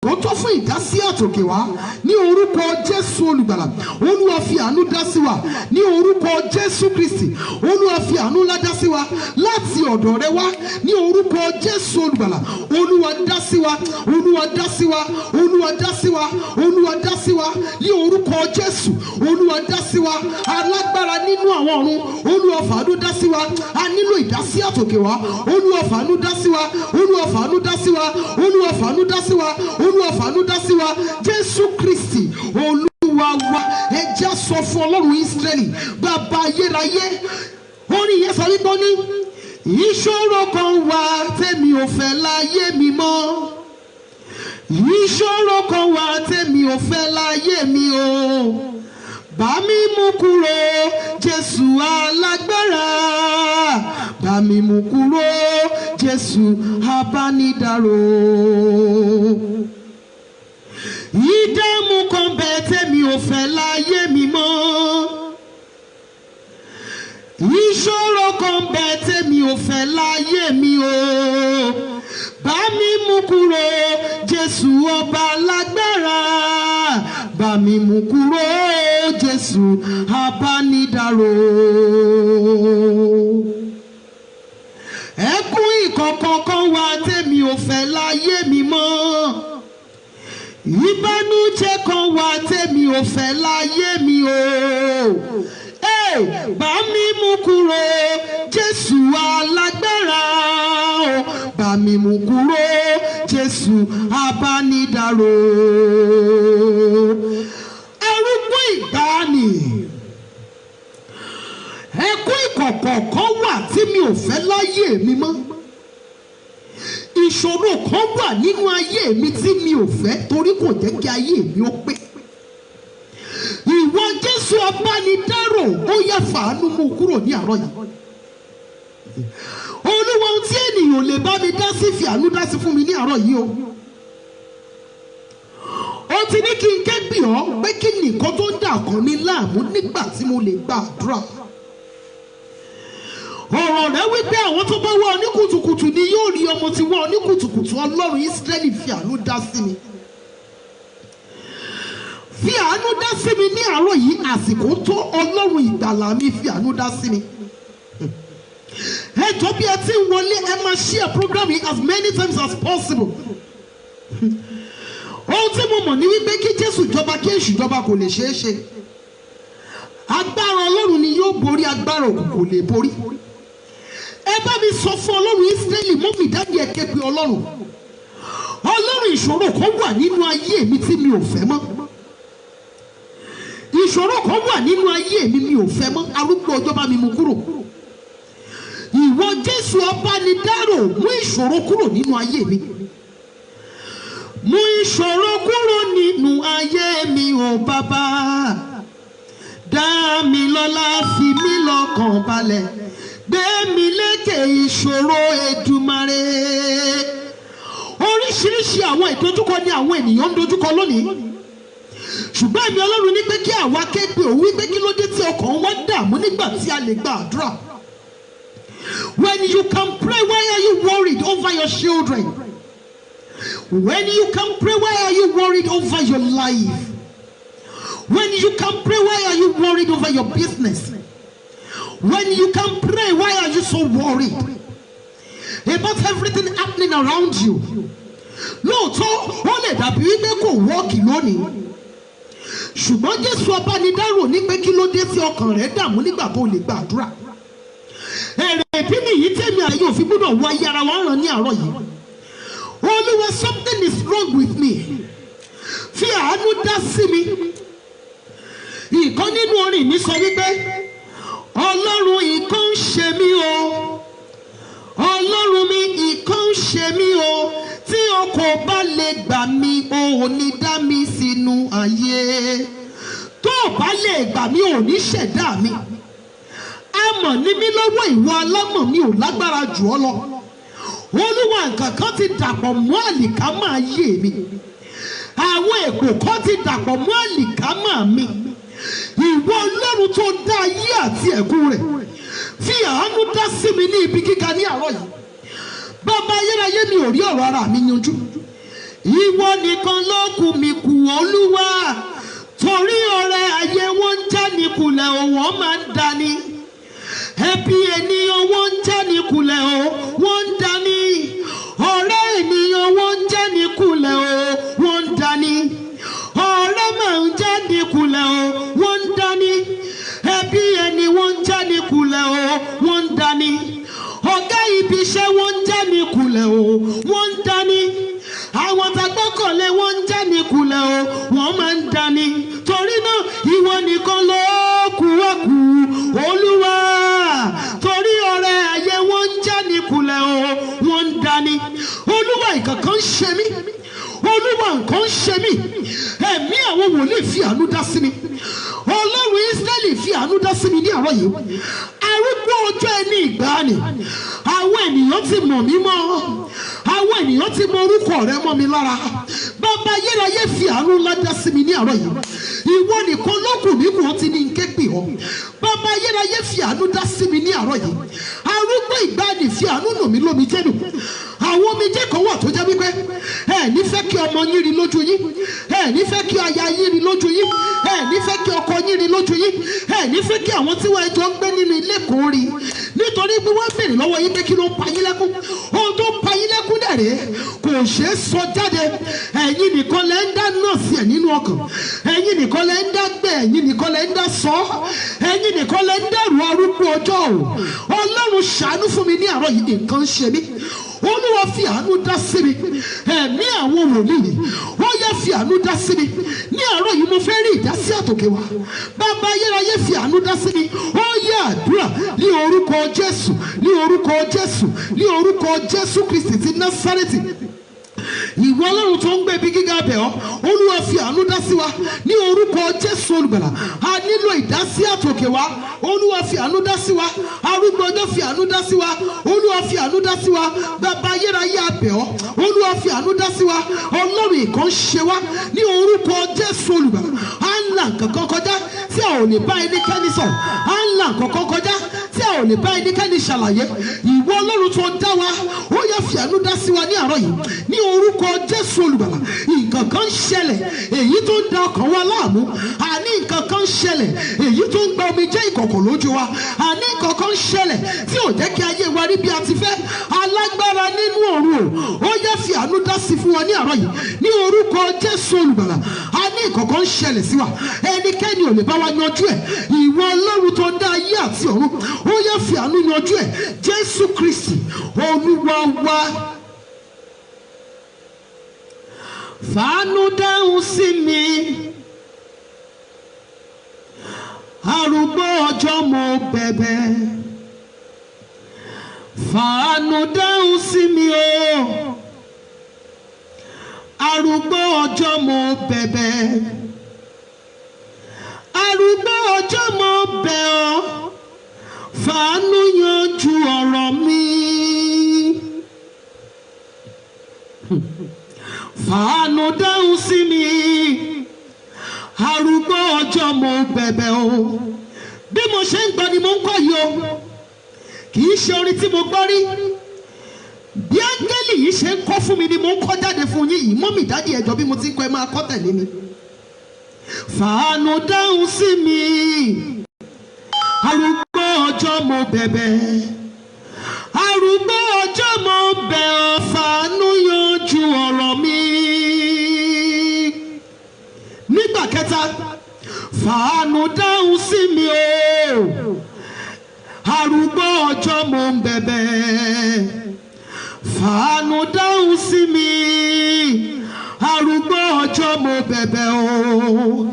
Kò tó fún ìdásí àtòkè wá ní orúkọ Jésù olùgbàlà. Olúwa fi àánú dá sí wa ní orúkọ Jésù Kristi. Olúwa fi àánú ńlá dá sí wa láti ọ̀dọ̀ rẹ wá ní orúkọ Jésù olùgbàlà. Olúwa dá sí wa, Olúwa dá sí wa, Olúwa dá sí wa, Olúwa dá sí wa ní orúkọ Jésù. Olúwa dá sí wa, alágbára nínú àwọn ọ̀run. Olúwa fàánú dá sí wa, a nílò ìdásí àtòkè wá. Olúwa fàánú dá sí wa, Olúwa fàánú dá sí wa, Olúwa fàánú dá sí wa, Olúwa fàánú dá sí wa. Jésù Kristi Olúwa wa. Ẹ jẹ́ sọ fún Ọlọ́run Ísírẹ́lì, bàbá ayérayé. Orin yẹn sọ wípé ní ìṣòro kan wà tèmi ò fẹ́ láyé mi mọ́. Ìṣòro kan wà tèmi ò fẹ́ láyé mi o. Bá mi mú kúrò Jésù alágbára. Bá mi mú kúrò Jésù abánidárò. Ìdààmú kan bẹ́ẹ̀ tèmi ò fẹ́ láyé mi mọ́. Ìṣòro kan bẹ́ẹ̀ tèmi ò fẹ́ láyé mi o. Bá mi mú kúrò Jésù ọba lágbára. Bá mi mú kúrò Jésù abánidárò. Ẹkún ìkọ̀kọ̀ kan wà tèmi ò fẹ́ láyé mi mọ́. Ìbànújẹ́ kan wà tèmi ò fẹ́ láyé mi o. Bá mi mú kúrò Jésù alágbára o. Bá mi mú kúrò Jésù abánidárò. Arúgbó ìgbàanì. Ẹkún ìkọ̀kọ̀ kan wà tí mi ò fẹ́ láyé mi mọ́. Ìṣòro kan wà nínú ayé mi tí mi ò fẹ́ torí kò jẹ́ kí ayé mi ó pé. Ìwọ Jésù abánidárò, ó yá fàánú mú kúrò ní àárọ̀ yìí. Olúwa, ohun tí ènìyàn lè bá mi dá sí, fi àánú dá sí fún mi ní àárọ̀ yìí o. Ó ti ní kí n ké gbì ọ́ pé kí nìkan tó ń dà kàn mí láàmú nígbà tí mo lè gba àdúrà. Ọ̀rọ̀ rẹ̀ wípé àwọn tó bá wá ọ ní kùtùkùtù ni yóò rí ọmọ tí wá ọ ní kùtùkùtù. Ọlọ́run Ísírẹ́lì fi àánú dá sí mi. Fi àánú dá sí mi ní àárọ̀ yìí. Àsìkò tó, Ọlọ́run ìgbàlà mi, fi àánú dá sí mi. Ẹ jọ̀ọ́ bí ẹ ti ń wọlé, ẹ máa share program yìí as many times as possible. Ohun tí mo mọ̀ ní wípé kí Jésù jọba kí èṣù jọba kò lè ṣeé ṣe. Agbára Ọlọ́run ni yóò borí, agbára òkùnkùn kò lè borí. Ẹ bá mi sọ fún Ọlọ́run Ísírẹ́lì, mọ́ mi dájú ẹ ké pe Ọlọ́run. Ọlọ́run, ìṣòro kan wà nínú ayé mi tí mi ò fẹ́ mọ́. Ìṣòro kan wà nínú ayé mi ò fẹ́ mọ́. Arúgbó ọjọ́ bá mi mú kúrò. Ìwọ Jésù abánidárò, mú ìṣòro kúrò nínú ayé mi. Mú ìṣòro kúrò nínú ayé mi o bàbá. Dá mi lọ́lá, fi mí lọ́kàn balẹ̀. Gbé mi lékè ìṣòro Èdùmàrè. Oríṣiríṣi àwọn ìdojúkọ ni àwọn ènìyàn ń dojúkọ lónìí. Ṣùgbọ́n èmi Ọlọ́run ní pé kí àwa ké pe òun wípé kí ló dé tí ọkàn wọn dààmú nígbà tí a lè gba àdúrà. When you can pray, why are you worried over your children? When you can pray, why are you worried over your life? When you can pray, why are you worried over your business? When you can pray, why are you so worried about everything happening around you? Lóòótọ́, ó lè dàbí wípé kò wọ́ọ̀kì lónìí. Ṣùgbọ́n Jésù abánidárò ní pé kí ló dé tí ọkàn rẹ̀ dààmú nígbà tó lè gba àdúrà. Èrè ìdí nìyí tèmi àyè òfin gbọ́dọ̀ wọ ayé ara wa ràn ní àárọ̀ yìí. Olúwa, something is wrong with me. Fi àánú dá sí mi. Ìkan nínú orin mi sọ wípé Ọlọ́run, ìkan ń ṣe mí o. Ọlọ́run mi, ìkan ń ṣe mí o. Tí o kò bá lè gbà mí, o ò ní dá mi sínú ayé. Tó o bá lè gbà mí, o ò ní ṣẹ̀dá mi. Amọ̀ ní mí lọ́wọ́ ìwọ alámọ̀, mi ò lágbára jù ọ́ lọ. Olúwa, nǹkan kan ti dàpọ̀ mọ́ àlìkámà ayé mi. Àwọn èpò kan ti dàpọ̀ mọ́ àlìkámà mi. Ìwọ Ọlọ́run tó dá ayé àti ẹ̀kún rẹ̀, fi àánú dá sí mi ní ibi gíga ní àárọ̀ yìí. Bàbá ayérayé, mi ò rí ọ̀rọ̀ ara mi yanjú. ìwọ nìkan ló kù mí kù Olúwa, torí ọ̀rẹ́ ayé wọ́n ń já ní kulẹ̀ o, wọ́n máa ń dání. Ẹbí ènìyàn wọ́n ń já ní kulẹ̀ o, wọ́n ń dání. Ọ̀rẹ́ ènìyàn wọ́n ń já ní kulẹ̀ o, wọ́n ń dání. Ọ̀rẹ́ máa ń já ní kulẹ̀ o, wọ́n ń dání. Ẹbí ẹni wọ́n ń já ní kulẹ̀ o, wọ́n ń dání. Ọ̀gá ibi iṣẹ́ wọ́n ń já ní kulẹ̀ o, wọ́n ń dání. Àwọn tagbọ́kànlé wọ́n ń já ní kulẹ̀ o, wọ́n máa ń dání. Torí náà ìwọ nìkan ló kù wá kù Olúwa, torí ọ̀rẹ́ ayé wọ́n ń já ní kulẹ̀ o, wọ́n ń dání. Olúwa, ìkankan ń ṣe mí. Olúwa, nǹkan ń ṣe mí. Ẹ̀mí àwọn wòlíì fi àánú dá sí mi. Ọlọ́run Ísírẹ́lì fi àánú dá sí mi ní àárọ̀ yìí. Arúgbó ọjọ́ ẹni ìgbàanì, àwọn ènìyàn ti mọ̀ mí mọ́. Àwọn ènìyàn ti mọ orúkọ rẹ mọ́ mi lára. Bàbá ayérayé fi àánú ńlá dá sí mi ní àárọ̀ yìí. Ìwọ nìkan ló kù mí kù, ó ti ní ké pè ọ́. Bàbá ayérayé fi àánú dá sí mi ní àárọ̀ yìí. Arúgbó ìgbàanì fi àánú nù mí lómi jẹ́nu. Àwọn omijé kan wà tó jẹ́ wípé ẹ ní fẹ́ kí ọmọ yín rí lójú yín, ẹ ní fẹ́ kí aya yín rí lójú yín, ẹ ní fẹ́ kí ọkọ yín rí lójú yín, ẹ ní fẹ́ kí àwọn tí wọ́n jọ ń gbé nínú ilé kan rí, nítorí pé wọ́n béèrè lọ́wọ́ yín pé kí ló ń pa yín lẹ́kún. Ohun tó ń pa yín lẹ́kún dẹ̀ rèé, kò ṣeé sọ jáde. Ẹ̀yin nìkan lẹ́ ń dá nọ́ọ̀sì ẹ̀ nínú ọkàn, ẹ̀yin nìkan lẹ́ ń dá gbé, ẹ̀yin nìkan lẹ́ ń dá sọ, ẹ̀yin nìkan lẹ́ ń dẹ̀rù arúgbó ọjọ́ o. Ọlọ́run ṣàánú fún mi ní àárọ̀ yìí, nǹkan ń ṣe mí. Olúwa fi àánú dá sí mi. Ẹ̀mí àwọn wòlíì, ó yẹ fi àánú dá sí mi ní àárọ̀ yìí. Mo fẹ́ rí ìdásí àtòkè wá. Bàbá ayérayé fi àánú dá sí mi. Ó yẹ àdúrà ní orúkọ Jésù, ní orúkọ Jésù, ní orúkọ Jésù Kristi ti Násárẹ́tì. Ìwọ Ọlọ́run tó ń gbé ibi gíga bẹ̀ ọ́, Olúwa fi àánú dá sí wa ní orúkọ Jésù olùgbàlà. A nílò ìdásí àtòkè wá. Olúwa fi àánú dá sí wa. Arúgbó ọjọ́ fi àánú dá sí wa. Olúwa fi àánú dá sí wa. Bàbá ayérayé a bẹ̀ ọ́, Olúwa fi àánú dá sí wa. Ọlọ́run ìkan ṣe wá ní orúkọ Jésù olùgbàlà. À ń là nǹkan kọjá tí a ò lè bá ẹnikẹ́ni sọ̀rọ̀. À ń là nǹkan kọjá tí a ò lè bá ẹnikẹ́ni ṣàlàyé. Ìwọ Ọlọ́run tó dá wa, ó yẹ fi àánú dá sí wa ní àárọ̀ yìí ní orúkọ Jésù olùgbàlà. Nǹkan kan ṣẹlẹ̀ èyí tó ń da ọkàn wa láàmú. Àní nǹkan kan ṣẹlẹ̀ èyí tó ń gba omijé ìkọ̀kọ̀ lójú wa. Àní nǹkan kan ṣẹlẹ̀ tí ò jẹ́ kí ayé wa rí bí a ti fẹ́. Alágbára nínú ọ̀run o, ó yẹ fi àánú dá sí fún wa ní àárọ̀ yìí ní orúkọ Jésù olùgbàlà. Àní nǹkan kan ṣẹlẹ̀ sí wa, ẹnikẹ́ni ò lè bá wa yanjú ẹ̀. Ìwọ Ọlọ́run tó dá ayé àti ọ̀run, ó yẹ fi àánú yanjú ẹ̀. Jésù Kristi Olúwa wa. Fàánú dáhùn sí mi, arúgbó ọjọ́ mo bẹ̀bẹ̀. Fàánú dáhùn sí mi o, arúgbó ọjọ́ mo bẹ̀bẹ̀. Arúgbó ọjọ́ mo bẹ̀ ọ́, fàánú yanjú ọ̀rọ̀ mi. Fàánú dáhùn sí mi, arúgbó ọjọ́ mo bẹ̀bẹ̀ o. Bí mo ṣe ń gbọ́ ni mo ń kọ́ yìí o, kì í ṣe orin tí mo gbọ́ rí. Bí áńgẹ́lì yìí ṣe ń kọ́ fún mi ni mo ń kọ́ jáde fún yín yìí. Mọ́mì dádì ẹ̀jọ̀ bí mo ti ń kọ́ ẹ máa kọ́ tẹ̀lé mi. Fàánú dáhùn sí mi, arúgbó ọjọ́ mo bẹ̀bẹ̀. Arúgbó ọjọ́ mo bẹ̀ ọ́, fàánú yanjú ọ̀rọ̀ mi. Nígbà kẹta, fàánú dáhùn sí mi o, arúgbó ọjọ́ mo ń bẹ̀bẹ̀. Fàánú dáhùn sí mi, arúgbó ọjọ́ mo bẹ̀bẹ̀ o.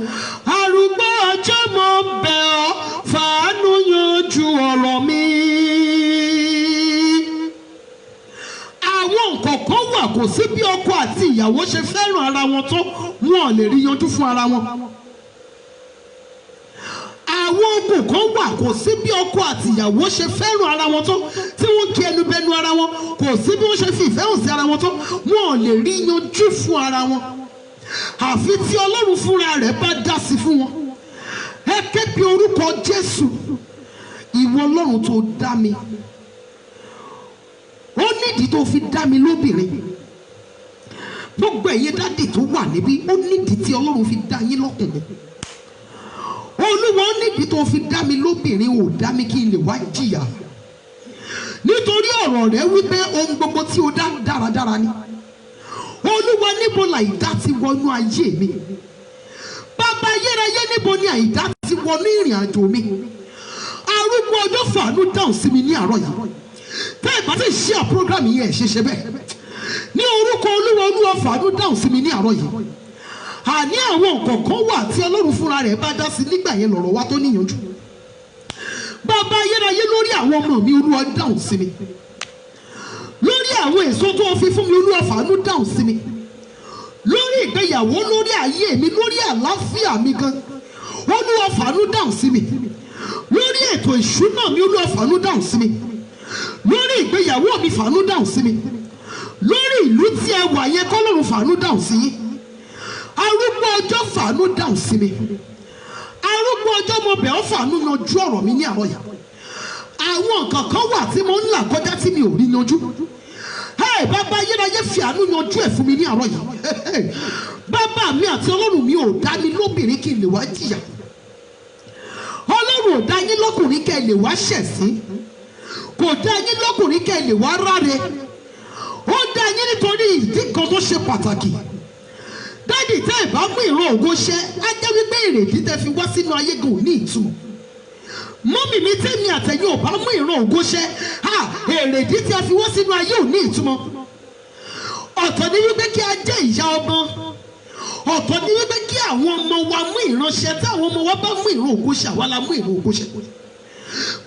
Arúgbó ọjọ́ mo bẹ̀ ọ́, fàánú yanjú ọ̀rọ̀ mi. Àwọn nǹkan kan wà, kò sí bí ọkọ àti ìyàwó ṣe fẹ́ràn ara wọn tó, wọn ò lè rí yanjú fún ara wọn. Àwọn ogun kan wà, kò sí bí ọkọ àti ìyàwó ṣe fẹ́ràn ara wọn tó, tí wọ́n kí ẹnu bẹnu ara wọn, kò sí bí wọ́n ṣe fi ìfẹ́ hàn sí ara wọn tó, wọn ò lè rí yanjú fún ara wọn. Àfi tí Ọlọ́run fúnra rẹ̀ bá dá sí fún wọn. Ẹ ké pe orúkọ Jésù. Ìwọ Ọlọ́run tó dá mi, ó nídìí tó fi dá mi lóbìnrin. gbogbo ẹ̀yin dádì tó wà níbí ó nídìí tí Ọlọ́run fi dá yín lọ́kùnrin. Olúwa ó nídìí tó fi dá mi lóbìnrin, ò dá mi kí n lè wá jìyà. Nítorí ọ̀rọ̀ rẹ̀ wípé ohun gbogbo tí o dá dáradára ni. Olúwa, níbo làìdá ti wọnú ayé mi? Bàbá ayérayé, níbo ni àìdá ti wọnú ìrìn àjò mi? Arúgbó ọjọ́ fàánú dáhùn sí mi ní àárọ̀ yìí. Tẹ́ ẹ bá ti ṣe àpúrógrámù yẹn ṣe bẹ́ẹ̀. Ní orúkọ Olúwa, Olúwa fàánú dáhùn sí mi ní àárọ̀ yìí. Àní àwọn nǹkan kan wà tí Ọlọ́run fúnra rẹ̀ bá dá sí nígbà yẹn lọ̀rọ̀ wa tó níyanjú. Bàbá ayérayé, lórí àwọn ọmọ mi, Olúwa dáhùn sí mi. Lórí àwọn èso tó fi fún mi, Olúwa fàánú dáhùn sí mi. Lórí ìgbéyàwó, lórí ayé mi, lórí àlàáfíà mi gan, Olúwa fàánú dáhùn sí mi. Lórí ètò ìṣúná mi, Olúwa fàánú dáhùn sí mi. Lórí ìgbéyàwó mi, fàánú dáhùn sí mi. Lórí ìlú tí ẹ wà yẹn, k'Ọlọ́run fàánú dáhùn sí yín. Arúgbó ọjọ́ fàánú dáhùn sí mi. Arúgbó ọjọ́, mo bẹ̀ ọ́ fàánú yanjú ọ̀rọ̀ mi ní àárọ̀ yìí. Àwọn nǹkan kan wà tí mo ń là kọjá tí mi ò rí yanjú. Bàbá ayérayé fi àánú yanjú ẹ̀ fún mi ní àárọ̀ yìí. Bàbá mi àti Ọlọ́run mi ò dá mi lóbìnrin kí n lè wá jìyà. Ọlọ́run ò dá yín lọ́kùnrin kẹ́ ẹ lè wá ṣẹ̀sín. Kò dá yín lọ́kùnrin kẹ́ ẹ lè wá ráre. Ó dá yín nítorí ìdí kan tó ṣe pàtàkì. Dádì, tẹ́ ẹ bá mú ìran ògo ṣẹ, á jẹ́ wípé èrèdí tẹ́ fi wá sínú ayé gan ò ní ìtumọ̀. Mọ́mì mi, tẹ́mi àtẹ̀yìn ò bá mú ìran ògo ṣẹ, èrèdí tí a fi wá sínú ayé ò ní ìtumọ̀. Ọ̀tọ̀ ni wípé kí a jẹ́ ìyá ọmọ. Ọ̀tọ̀ ni wípé kí àwọn ọmọ wa mú ìran ṣẹ. Tí àwọn ọmọ wa bá mú ìran ògo ṣẹ, àwa la mú ìran ògo ṣẹ.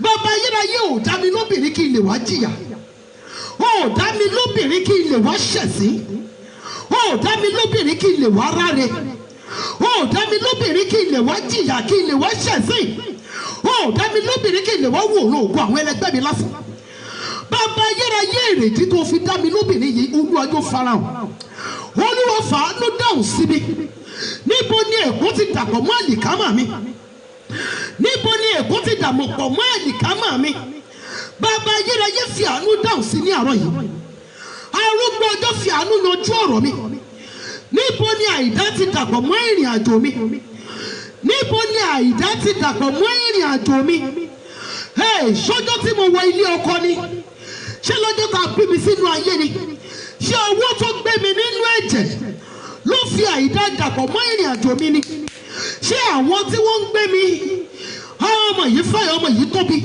Bàbá ayérayé, ò dá mi lóbìnrin kí n lè wá jìyà. Ò dá mi lóbìnrin kí n lè wá ṣẹ̀sín. Ó dá mi lóbìnrin kí n lè wá ráre. Ó dá mi lóbìnrin kí n lè wá jìyà, kí n lè wá ṣẹ̀sín. Ó dá mi lóbìnrin kí n lè wá wòrán ògo àwọn ẹlẹgbẹ́ mi lásán. Bàbá ayérayé, èrèdí tó fi dá mi lóbìnrin yìí, Olúwa yóò farahàn. Olúwa fàánú dáhùn sí mi. Níbo ni ègún ti dàpọ̀ mọ́ àlìkámà mi? Níbo ni ègún ti dàpọ̀ mọ́ àlìkámà mi? Bàbá ayérayé, fi àánú dáhùn sí ní àárọ̀ yìí. Arúgbó ọjọ́, fi àánú yanjú ọ̀rọ̀ mi. Níbo ni àìdá ti dàpọ̀ mọ́ ìrìn àjò mi? Níbo ni àìdá ti dàpọ̀ mọ́ ìrìn àjò mi? Ṣọ́jọ́ tí mo wọ ilé ọkọ ni? Ṣé lọ́jọ́ tá a bí mi sínú ayé ni? Ṣé owó tó gbé mi nínú ẹ̀jẹ̀ ló fi àìdá dàpọ̀ mọ́ ìrìn àjò mi ni? Ṣé àwọn tí wọ́n ń gbé mi, ọmọ yìí fẹ́, ọmọ yìí tóbi?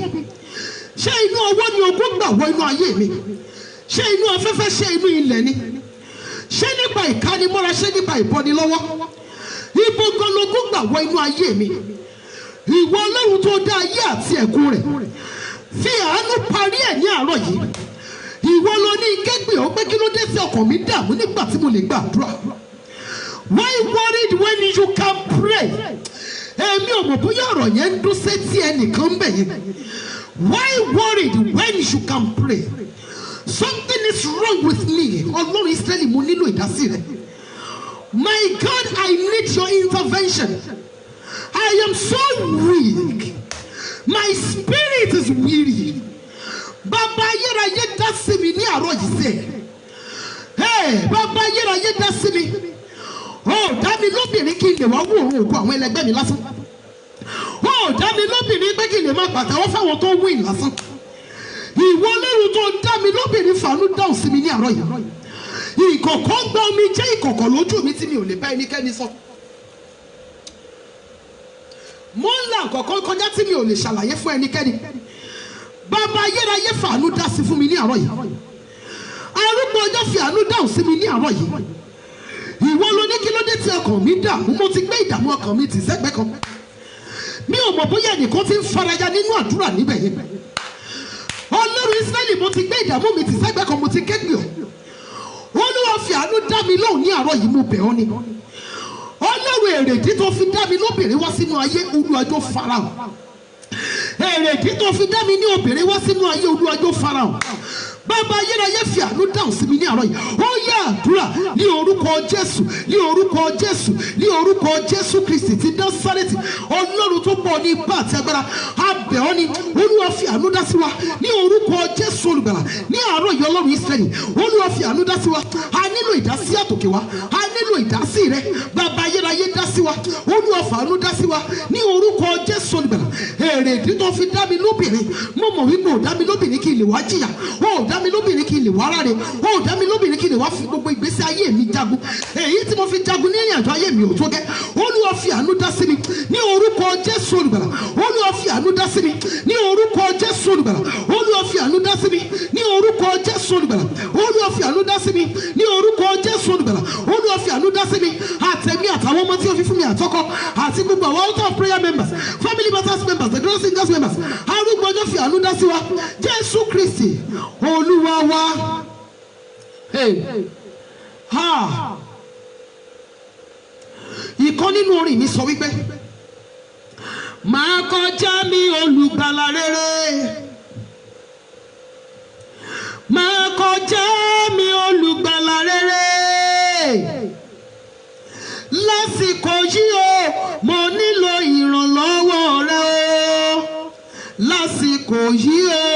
Ṣé inú owó ni ogún gbà wọ inú ayé mi? Ṣé inú afẹ́fẹ́, ṣé inú ilẹ̀ ni? Ṣé nípa ìkánimọ́ra, ṣé nípa ìbọnilọ́wọ́? Ibo gan logún gbà wọ inú ayé mi? Ìwọ Ọlọ́run tó dá ayé àti ẹ̀kún rẹ̀, fi àánú parí ẹ̀ ní àárọ̀ yìí. Ìwọ ló ní kẹ́gbẹ́ ọ pé kí ló dé sí ọkàn mi dààmú nígbà tí mo lè gbàdúrà. Why worried when you can pray? Èmi ò mọ̀ bóyá ọ̀rọ̀ yẹn ń dún sétí ẹnìkan bẹ̀ yẹn. Why worried when you can pray? Something is wrong with me. Ọlọ́run Ísírẹ́lì, mo nílò ìdásí rẹ. My God, I need your intervention. I am so weak. My spirit is weary. Bàbá ayérayé, dá sí mi ní àárọ̀ yìí sẹ́. Bàbá ayérayé, dá sí mi. Ó dá mi lóbìnrin kí n lè wá wòrán ògo àwọn ẹlẹgbẹ́ mi lásán. Ó dá mi lóbìnrin pé kí n lè máa pàtàwọ́ fáwọn tó win lásán. Ìwọ Ọlọ́run tó dá mi lóbìnrin, fàánú dáhùn sí mi ní àárọ̀ yìí. Ìkọ̀kọ̀ gba omi jẹ́ ìkọ̀kọ̀ lójú mi tí mi ò lè bá ẹnikẹ́ni sọ. Mo ń la nǹkan kọjá tí mi ò lè ṣàlàyé fún ẹnikẹ́ni. Bàbá ayérayé, fàánú dá sí fún mi ní àárọ̀ yìí. Arúgbó ọjọ́, fi àánú dáhùn sí mi ní àárọ̀ yìí. Ìwọ ló ní kí ló dé tí ọkàn mi dààmú, mo ti gbé ìdààmú ọkàn mi tì sẹ́gbẹ́ kan. Mi ò mọ̀ bóyá ẹnìkan ti ń faraya nínú àdúrà níbẹ̀ yẹn. Ọlọ́run Ísírẹ́lì, mo ti gbé ìdààmú mi tì sẹ́gbẹ́ kan, mo ti kẹ́gbẹ́ ọ. Olúwa, fi àánú dá mi lóhùn ní àárọ̀ yìí, mo bẹ̀ ọ́ ni. Ọlọ́run, èrèdí tó fi dá mi lóbìnrin wá sínú ayé, Olúwa jọ̀ọ́ farahàn. Èrèdí tó fi dá mi ní obìnrin wá sínú ayé, Olúwa jọ̀ọ́ farahàn. bàbá ayérayé fi àánú dáhùn sí mi ní àárọ̀ yìí. Ó yá àdúrà ní orúkọ Jésù, ní orúkọ Jésù, ní orúkọ Jésù Kristi ti Násárẹ́tì. Ọlọ́run tó pọ̀ ní ipá àti agbára, a bẹ̀ ọ́ ni Olúwa fi àánú dá sí wa ní orúkọ Jésù olùgbàlà. Ní àárọ̀ yìí Ọlọ́run Ísírẹ́lì, Olúwa fi àánú dá sí wa. A nílò ìdásí àtòkè wa, a nílò ìdásí rẹ. Bàbá ayérayé dá sí wa, Olúwa fi àánú dá sí wa ní orúkọ Jésù olùgbàlà. Èrè ìdí tó fi dá mi lóbìnrin, mo mọ̀ wípé ò dá mi lóbìnrin kí n lè wá jìyà, ó dá mi lóbìnrin kí n lè wá ráre, ó dá mi lóbìnrin kí n lè wá fi gbogbo ìgbésí ayé mi jagun. Èyí tí mo fi jagun ní ìrìn àjò ayé mi ò tó gẹ́. Olúwa fi àánú dá sí mi ní orúkọ Jésù olùgbàlà. Olúwa fi àánú dá sí mi ní orúkọ Jésù olùgbàlà. Olúwa fi àánú dá sí mi ní orúkọ Jésù olùgbàlà. Olúwa fi àánú dá sí mi ní orúkọ Jésù olùgbàlà. Olúwa fi àánú dá sí mi àtẹ̀mí àtàwọn ọmọ tí ó fi fún mi àtọkọ àti gbogbo àwọn altar of prayer members, family matters members, the Grand Singers members. Arúgbó ọjọ́ fi àánú dá sí wa. Jésù Kristi Olúwa wa. Ìkan nínú orin mi sọ wípé máa kọjá mi olùgbàlà rere, máa kọjá mi olùgbàlà rere. Lásìkò yìí o mo nílò ìrànlọ́wọ́ rẹ o, lásìkò yìí o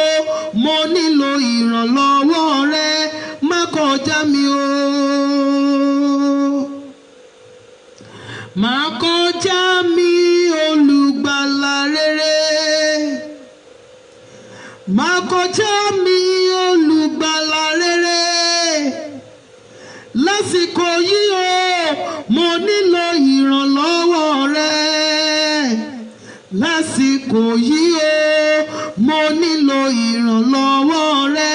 mo nílò ìrànlọ́wọ́ rẹ, má kọjá mi o, má kọjá mi olùgbàlà rere, má kọjá mi olùgbàlà rere. Lásìkò yìí o mo nílò ìrànlọ́wọ́ rẹ, lásìkò yìí o mo nílò ìrànlọ́wọ́ rẹ,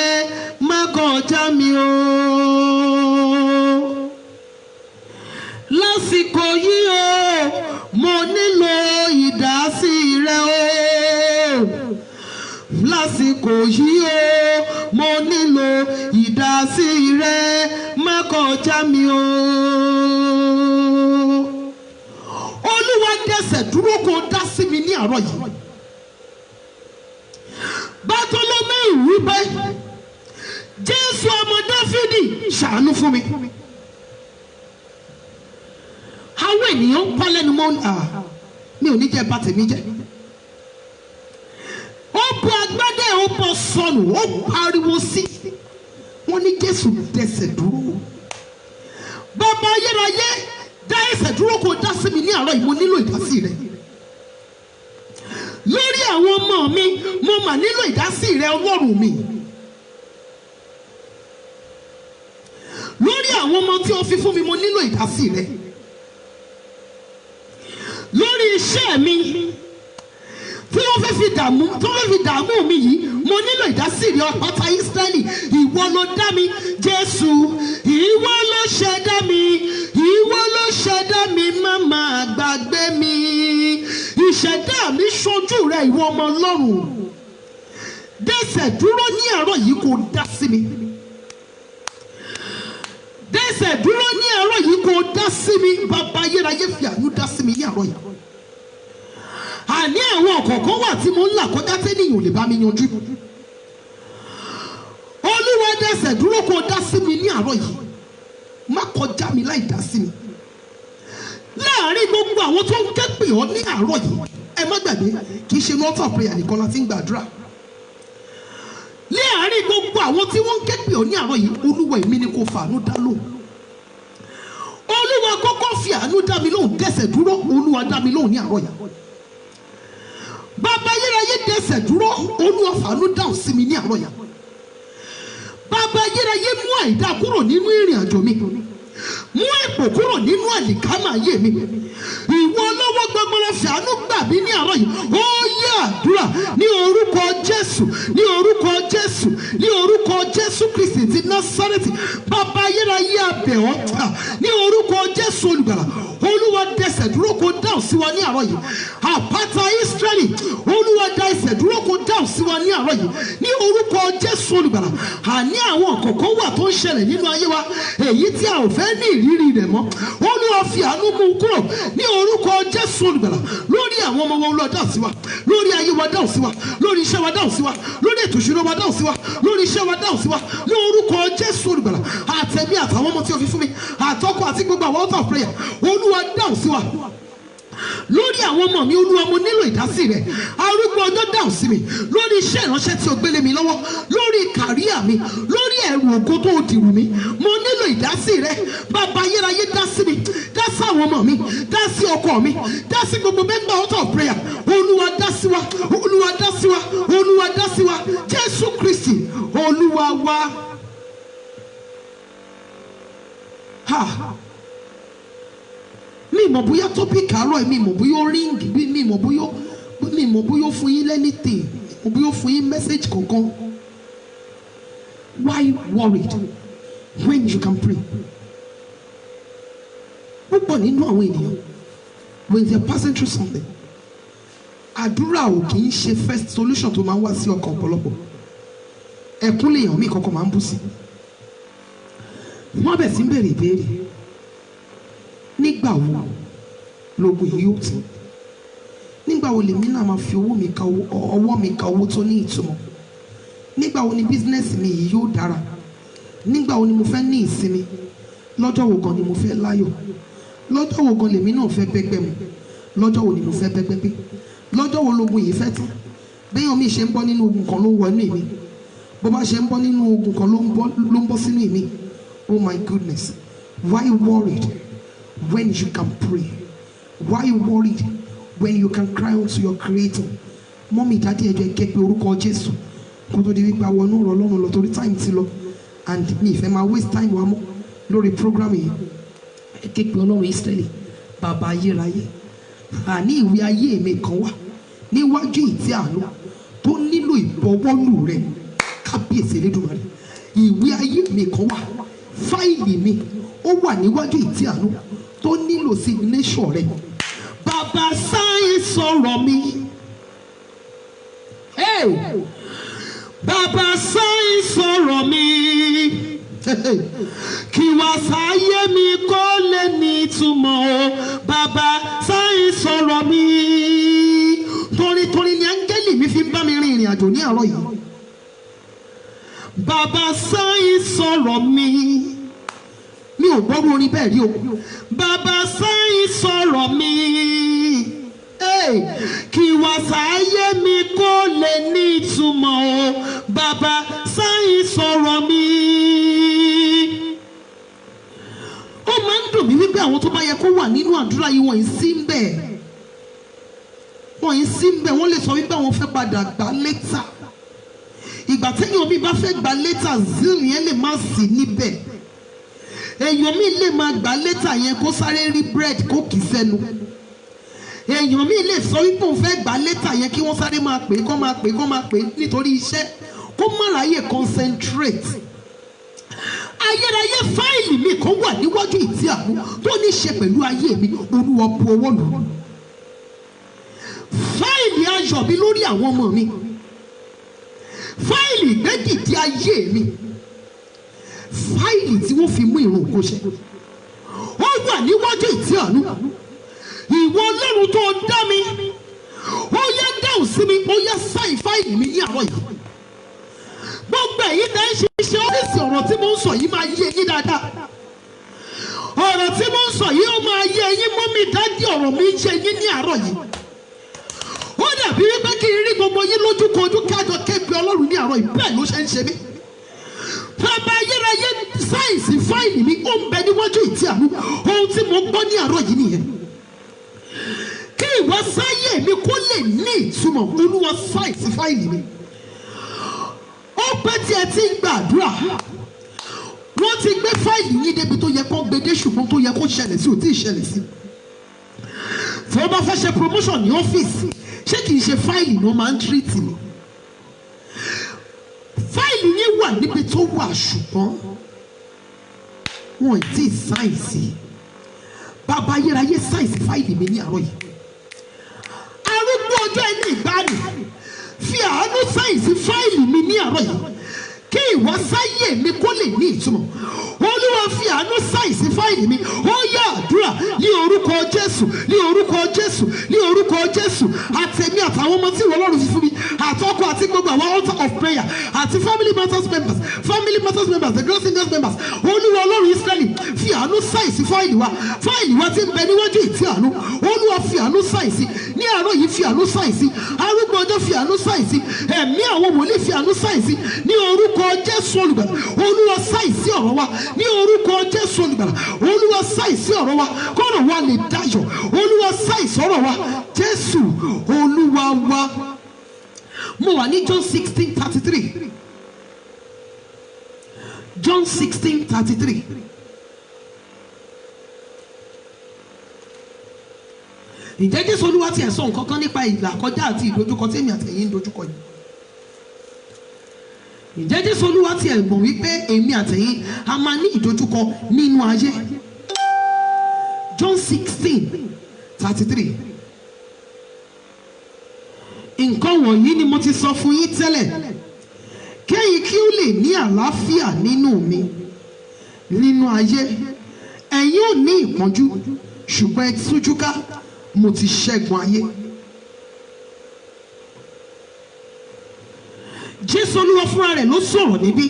má kọjá mi o. Lásìkò yìí o mo nílò ìdásí rẹ o, lásìkò yìí o mo nílò ìdásí rẹ, má kọjá mi o. Olúwa dẹsẹ̀ dúró kó dá sí mi ní àárọ̀ yìí. Bátólómẹ́ù wípé Jésù ọmọ Dáfídì ṣàánú fún mi. Àwọn ènìyàn ń kọ́ lẹ́nu mọ́ mi ò ní jẹ́ bá tèmi jẹ́. Ó bu agbádá ó bọ́ sọnù, ó pariwo sí. Wọ́n ní Jésù dẹsẹ̀ dúró. Bàbá ayérayé dá ẹsẹ̀ dúró kó dá sí mi ní àárọ̀ yìí, mo nílò ìdásí rẹ. Lórí àwọn ọmọ mi mo mà nílò ìdásí rẹ Ọlọ́run mi. Lórí àwọn ọmọ tí o fi fún mi mo nílò ìdásí rẹ. Lórí iṣẹ́ mi tí wọ́n fẹ́ fi dààmú mi yìí mo nílò ìdásí rẹ àpáta Ísírẹ́lì. Ìwọ ló dá mi Jésù, ìwọ ló ṣẹ̀dá mi, ìwọ ló ṣẹ̀dá mi, má mà gbàgbé mi. Ìṣẹ̀dá mi ṣojú rẹ ìwọ ọmọ Ọlọ́run. Dẹ́sẹ̀ dúró ní àárọ̀ yìí kó dá sí mi. Dẹ́sẹ̀ dúró ní àárọ̀ yìí kó dá sí mi. Bàbá ayérayé fi àánú dá sí mi ní àárọ̀ yìí. Àní àwọn ọ̀kọ̀ọ̀kan wà tí mo ń là kọjá tẹ́nìyàn ò lè bá mi yanjú. Olúwa dẹ́sẹ̀ dúró kó dá sí mi ní àárọ̀ yìí. Má kọjá mi láì dá sí mi. Láàárín gbogbo àwọn tó ń ké pè ọ́ ní àárọ̀ yìí, ẹ má gbàgbé kì í ṣe altar prayer nìkan la ti ń gbàdúrà. Láàárín gbogbo àwọn tí wọ́n ń ké pè ọ́ ní àárọ̀ yìí, Olúwa èmi ni kò fàánú dá lóhùn. Olúwa kọ́kọ́ fi àánú dá mi lóhùn, dẹ́sẹ̀ dúró, Olúwa dá mi lóhùn ní àárọ̀ yìí. Bàbá ayérayé dẹ́sẹ̀ dúró, Olúwa fàánú dáhùn sí mi ní àárọ̀ yìí. Bàbá ayérayé mú àìdá kúrò nínú ìrìn àjò mi, mú èpò kúrò nínú àlìkámà ayé mi. Ìwọ olówó gbọgbọrọ fàánú gbà mí ní àárọ̀ yìí. Ó yá àdúrà ní orúkọ Jésù, ní orúkọ Jésù, ní orúkọ Jésù Kristi ti Násárẹ́tì. Bàbá ayérayé a bẹ̀ ọ́ ní orúkọ Jésù olùgbàlà. Olúwa dẹ́sẹ̀ dúró kó dáhùn sí wa ní àárọ̀ yìí. Àpáta Ísírẹ́lì, Olúwa dá ẹsẹ̀ dúró kó dá dáhùn sí wa ní àárọ̀ yìí ní orúkọ Jésù olùgbàlà. Àní àwọn kọ̀ọ̀kan wà tó ń ṣẹlẹ̀ nínú ayé wa èyí tí a ò fẹ́ ní ìrírí rẹ̀ mọ́. Olúwa fi àánú mú kúrò ní orúkọ Jésù olùgbàlà. Lórí àwọn ọmọ wa Olúwa dáhùn sí wa, lórí ayé wa dáhùn sí wa, lórí iṣẹ́ wa dáhùn sí wa, lórí ètò ìṣúná wa dáhùn sí wa, lórí iṣẹ́ wa dáhùn sí wa ní orúkọ Jésù olùgbàlà. Àtẹ̀mí àtàwọn ọmọ tí o fi fún mi àtọkọ àti gbogbo àwọn altar of prayer Olúwa dáhùn sí wa. Lórí àwọn ọmọ mi Olúwa mo nílò ìdásí rẹ. Arúgbó ọjọ́ dáhùn sí mi lórí iṣẹ́ ìránṣẹ́ tí o gbélé mi lọ́wọ́, lórí kàríà mi, lórí ẹ̀rù ògo tó o dìrù mi, mo nílò ìdásí rẹ. Bàbá ayérayé dá sí mi, dá sí àwọn ọmọ mi, dá sí ọkọ mi, dá sí gbogbo mẹ́mbà altar of prayer. Olúwa dá sí wa, Olúwa dá sí wa, Olúwa dá sí wa. Jésù Kristi Olúwa wa. Mi mọ̀ bóyá topic àárọ̀ mi mọ̀ bóyá ring mi mọ̀ bóyá fún yín lẹ́nìtì mo bóyá fún yín message kankan. Why worried when you can pray? Púpọ̀ nínú àwọn ènìyàn when they are passing through something, àdúrà ò kì í ṣe first solution tó máa ń wá sí ọkàn ọ̀pọ̀lọpọ̀. Ẹkún lèèyàn mi kankan máa ń bú sí. Wọ́n bẹ̀ sí ń béèrè ìbéèrè. Nígbà wo lógun yìí yóò tán? Nígbà wo lèmi náà máa fi ọwọ́ mi ka owó tó ní ìtumọ̀? Nígbà wo ni bísínẹ́sì mi yìí yóò dára? Nígbà wo ni mo fẹ́ ní ìsinmi? Lọ́jọ́ wo gan ni mo fẹ́ láyọ̀? Lọ́jọ́ wo gan lèmi náà fẹ́ bẹ́gbẹ́ mu? Lọ́jọ́ wo ni mo fẹ́ bẹ́gbẹ́ gbé? Lọ́jọ́ wo lógun yìí fẹ́ tán? Béèyàn mi ṣe ń bọ́ nínú ogun kan ló ń wọ inú èmi. Bó bá ṣe ń bọ́ nínú ogun kan ló ń bọ́ sínú èmi. Oh my goodness, why worried when you can pray? Why worried when you can cry out to your creator? Mọ́mí dáadé ẹjọ́ ẹ ké pe orúkọ Jésù kó tó di wípé àwọn ọ̀nà ọ̀rọ̀ Ọlọ́run lọ torí time ti lọ and mi ìfẹ́ máa waste time wa mọ́ lórí program yìí. Ẹ ké pe Ọlọ́run Ísírẹ́lì bàbá ayérayé. Àní ìwé ayé mi kan wà níwájú ìtẹ́ àánú tó nílò ìbọwọ́lù rẹ̀. Kábíyèsí Elédùmarè. Ìwé ayé mi kan wà, fáìlì mi ó wà níwájú ìtẹ́ àánú tó nílò signature rẹ̀. Bàbá sáyé sọ̀rọ̀ mi. Bàbá sáyé sọ̀rọ̀ mi. Kí wá sáyé mi kó lè ní ìtumọ̀ o. Bàbá sáyé sọ̀rọ̀ mi. Torí ni áńgẹ́lì mi fi bá mi rin ìrìn àjò ní àárọ̀ yìí. Bàbá sáyé sọ̀rọ̀ mi. Mi ò gbọ́dọ̀ orin bẹ́ẹ̀ rí o. Bàbá sáyé sọ̀rọ̀ mi. Kí wá sáyé mi kó lè ní ìtumọ̀ o. Bàbá sáyé sọ̀rọ̀ mi. Ó máa ń dùn mí wípé àwọn tó bá yẹ kó wà nínú àdúrà yìí wọ́n ń sí ń bẹ̀. Wọ́n ń sí ń bẹ̀, wọ́n lè sọ wípé àwọn fẹ́ padà gbà létà. Ìgbà téèyàn mi bá fẹ́ gbà létà zeal yẹn lè má sí níbẹ̀. Èèyàn mi lè máa gbà létà yẹn kó sáré rí bread kó kì í sẹ́nu. Èèyàn mi lè sọ wípé òun fẹ́ gbà létà yẹn kí wọ́n sáré máa pè é nítorí iṣẹ́ kó má ráyè concentrate. Ayérayé fáìlì mi kan wà níwájú ìtẹ́ àánú tó ní ṣe pẹ̀lú ayé mi. Olúwa bu ọwọ́ lù. Fáìlì ayọ̀ mi lórí àwọn ọmọ mi. Fáìlì ìgbẹ́dìde ayé mi. Fáìlì tí wọ́n fi mú ìrun ògo ṣẹ. Ó wà níwájú ìtẹ́ àánú. Ìwọ Ọlọ́run tó dá mi, ó yá dáhùn sí mi, ó yá sáìn fáìlì mi ní àárọ̀ yìí. Gbogbo èyí tẹ́ ń ṣiṣẹ́ ọ́fíìsì ọ̀rọ̀ tí mo ń sọ yìí máa yé yín dáadáa. Ọ̀rọ̀ tí mo ń sọ yìí ó máa yé yín, mọ́mí dádì ọ̀rọ̀ mi yé yín ní àárọ̀ yìí. Ó dàbí wípé kí n rí gbogbo yín lójú kojú kájọ képe Ọlọ́run ní àárọ̀ yìí, bẹ́ẹ̀ ló ṣe ń ṣe mí. Bàbá ayérayé sáìsì fáìlì mi ó ń bẹ níwájú ìtẹ́ àánú. Ohun tí mo gbọ́ ní àárọ̀ yìí nìyẹn. Kí ìwọ sáyé mi kó lè ní ìtumọ̀, Olúwa sáìsì fáìlì mi. Ó pẹ́ tí ẹ ti ń gbàdúrà. Wọ́n ti gbé fáìlì yín débi tó yẹ kó gbedé ṣùgbọ́n tó yẹ kó ṣẹlẹ̀ sí ò tí ì ṣẹlẹ̀ sí. Tí wọ́n bá fẹ́ ṣe promotion ní ọ́fíìsì, ṣé kìí ṣe fáìlì ni wọ́n máa ń tírìtì ni? Fáìlì yín wà níbi tó wà ṣùgbọ́n wọn ò tí ì sáìsì. Bàbá ayérayé sáìsì fáìlì mi ní àárọ̀ yìí. Arúgbó ọjọ́ ẹni ìgbàanì fi àánú sáyẹ̀nsì fáìlì mi ní àárọ̀ yìí kí ìwásáyé mi kó lè ní ìtumọ̀. Olúwa fi àánú sáyẹ̀nsì fáìlì mi. Ó yá àdúrà ní orúkọ Jésù, ní orúkọ Jésù, ní orúkọ Jésù. Àtẹ̀mí àtàwọn ọmọ tí ìwọ Ọlọ́run fi fún mi, àtọkọ àti gbogbo àwọn altar of prayer àti family matters members, the Grace Singers members. Olúwa Ọlọ́run Ísírẹ́lì fi àánú sáyẹ̀nsì fáìlì wa tí ń bẹ níwájú ìtì àánú. Olúwa fi àánú sáyẹ̀nsì ní àárọ̀ yìí, fi àánú sáyẹ̀nsì. Arúgbó ọjọ́ fi àánú sáyẹ̀nsì. Ẹ̀mí àwọn wòlíì fi àánú sáyẹ̀nsì ní orúkọ Jésù olùgbàlà. Olúwa sáyẹ̀nsì ọ̀rọ̀ wa ní orúkọ Jésù olùgbàlà. Olúwa sáyẹ̀nsì ọ̀rọ̀ wa kọ́rọ̀ wa lè dayọ̀. Olúwa sáyẹ̀nsì ọ̀rọ̀ wa Jésù Olúwa wa. Mo wà ní John 16:33. John 16:33. Ǹjẹ́ Jésù Olúwa ti ẹ̀ sọ nǹkan kan nípa ìlà kọjá àti ìdojúkọ tí èmi àtẹ̀yin ń dojúkọ yìí? Ǹjẹ́ Jésù Olúwa ti ẹ̀ mọ̀ wípé èmi àtẹ̀yin a máa ní ìdojúkọ nínú ayé? John 16:33. Nǹkan wọ̀nyí ni mo ti sọ fún yín tẹ́lẹ̀, kẹ́yìn kí ó lè ní àlàáfíà nínú mi. Nínú ayé ẹ̀yin ò ní ìpọ́njú, ṣùgbọ́n ẹ tújú ká, mo ti ṣẹ́gun ayé. Jésù Olúwa fúnra rẹ̀ ló sọ̀rọ̀ níbí.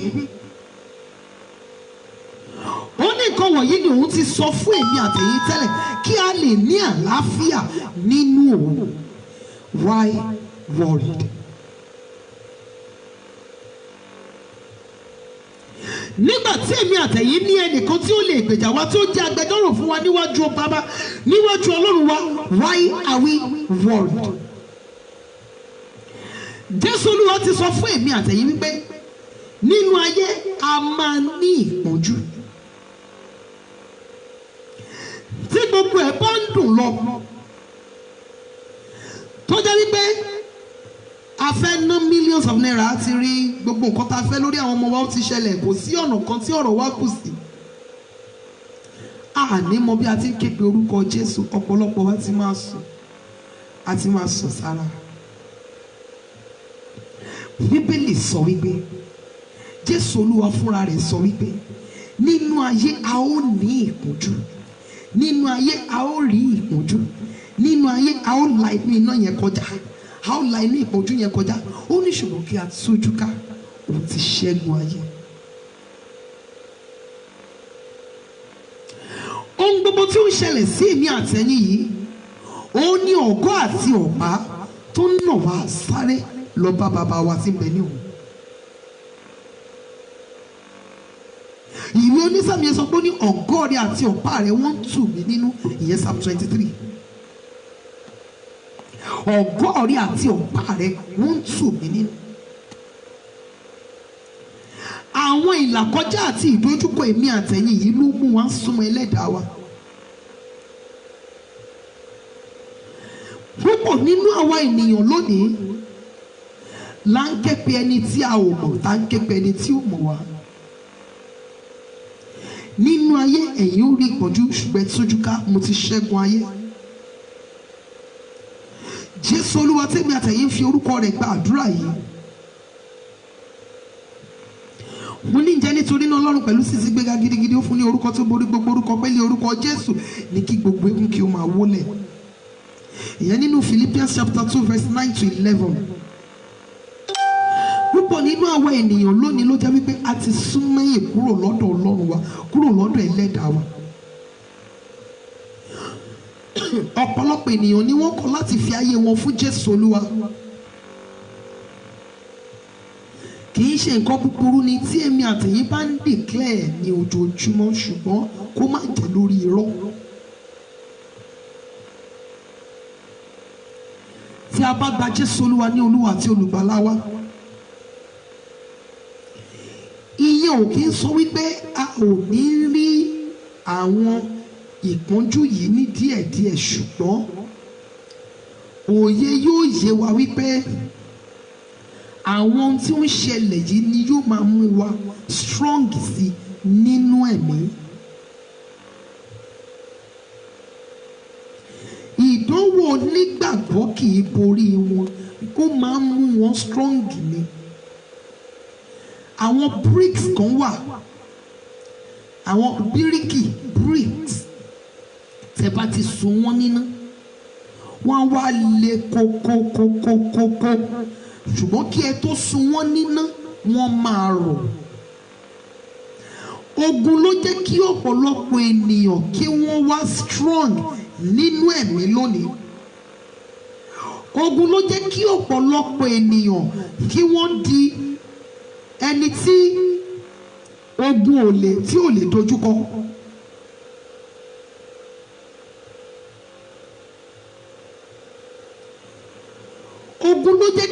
Ó ní nǹkan wọ̀nyí ni òun ti sọ fún èmi àtẹ̀yin tẹ́lẹ̀ kí a lè ní àlàáfíà nínú òun. Why worried? Nígbà tí èmi àtẹ̀yin ní ẹnìkan tí ó lè gbèjà wa, tí ó jẹ́ agbẹjọ́rò fún wa níwájú Baba, níwájú Ọlọ́run wa, why are we worried? Jésù Olúwa ti sọ fún èmi àtẹ̀yin wípé nínú ayé a máa ní ìpọ́njú. Tí gbogbo ẹ̀ bá ń dùn lọ, tó jẹ́ wípé a fẹ́ ná millions of naira, a ti rí gbogbo nǹkan tá a fẹ́ lórí àwọn ọmọ wa, ó ti ṣẹlẹ̀, kò sí ọ̀nà kan tí ọ̀rọ̀ wa kù sí. A ní mọ bí a ti ń ké pe orúkọ Jésù, ọ̀pọ̀lọpọ̀ wa ti máa sùn, a ti máa sùn sára. Bíbélì sọ wípé, Jésù Olúwa fúnra rẹ̀ sọ wípé nínú ayé a ó ní ìpọ́njú, nínú ayé a ó rí ìpọ́njú, nínú ayé a ó la inú iná yẹn kọjá, a ó la inú ìpọ́njú yẹn kọjá. Ó ní ṣùgbọ́n kí a tújú ká, òun ti ṣẹ́gun ayé. Ohun gbogbo tí ó ń ṣẹlẹ̀ sí èmi àtẹ̀yin yìí, ó ní ọ̀gọ́ àti ọ̀pá tó ń nà wá sáré lọ bá bàbá wa tí ń bẹ ní òun. Ìwé onísàmì yẹn sọ pé ó ní ọ̀gọ́ rẹ àti ọ̀pá rẹ wọ́n ń tù mí nínú, ìyẹn Psalm 23. Ọ̀gọ́ rẹ àti ọ̀pá rẹ wọ́n ń tù mí nínú. Àwọn ìlàkọjá àti ìdojúkọ èmi àtẹ̀yin yìí ló mú wa súnmọ́ ẹlẹ́dàá wa. Púpọ̀ nínú àwa ènìyàn lónìí là ń ké pe ẹni tí a ò mọ̀, tá ń ké pe ẹni tí ò mọ̀ wá. Nínú ayé ẹ̀yin ó rí ìpọ́njú, ṣùgbọ́n tójú ká, mo ti ṣẹ́gun ayé. Jésù Olúwa tèmi àtẹ̀yin fi orúkọ rẹ̀ gba àdúrà yìí. Mo ní ǹjẹ́ nítorí náà Ọlọ́run pẹ̀lú sísí gbéga gidigidi ó fún ní orúkọ tó borí gbogbo orúkọ, pé lé orúkọ Jésù ní kí gbogbo egun kí ó máa wólẹ̀. Ìyẹn nínú Philippians chapter 2 verse 9 to 11. Púpọ̀ nínú àwọn ènìyàn lónìí ló jẹ́ wípé a ti sún mẹ́yìn kúrò lọ́dọ̀ Ọlọ́run wa, kúrò lọ́dọ̀ ẹlẹ́dàá wa. Ọ̀pọ̀lọpọ̀ ènìyàn ni wọ́n kọ̀ láti fi ayé wọn fún Jésù Olúwa. Kì í ṣe nǹkan búburú ni tí èmi àtẹ̀yin bá ń declare ní ojoojúmọ́, ṣùgbọ́n kó má jẹ́ lórí irọ́. Tí a bá gba Jésù Olúwa ní Olúwa àti olùgbàlà wa, iye ò kí ń sọ wípé a ò ní rí àwọn ìpọ́njú yìí ní díẹ̀díẹ̀, ṣùgbọ́n òye yóò yé wa wípé àwọn ohun tí ó ń ṣẹlẹ̀ yìí ni yóò máa mú wa strong sí nínú ẹ̀mí. Ìdánwò onígbàgbọ́ kì í borí wọn, ó máa ń mú wọn strong ni. Àwọn bricks kan wà, àwọn bíríkì bricks, tẹ́ bá ti sun wọ́n níná wọ́n wá le kókókókókókó, ṣùgbọ́n kí ẹ tó sun wọ́n níná wọ́n máa rọ̀. Ogun ló jẹ́ kí ọ̀pọ̀lọpọ̀ ènìyàn kí wọ́n wá strong nínú ẹ̀mí lónìí. Ogun ló jẹ́ kí ọ̀pọ̀lọpọ̀ ènìyàn kí wọ́n di ẹni tí ogun tí ò lè dojúkọ. Ogun ló jẹ́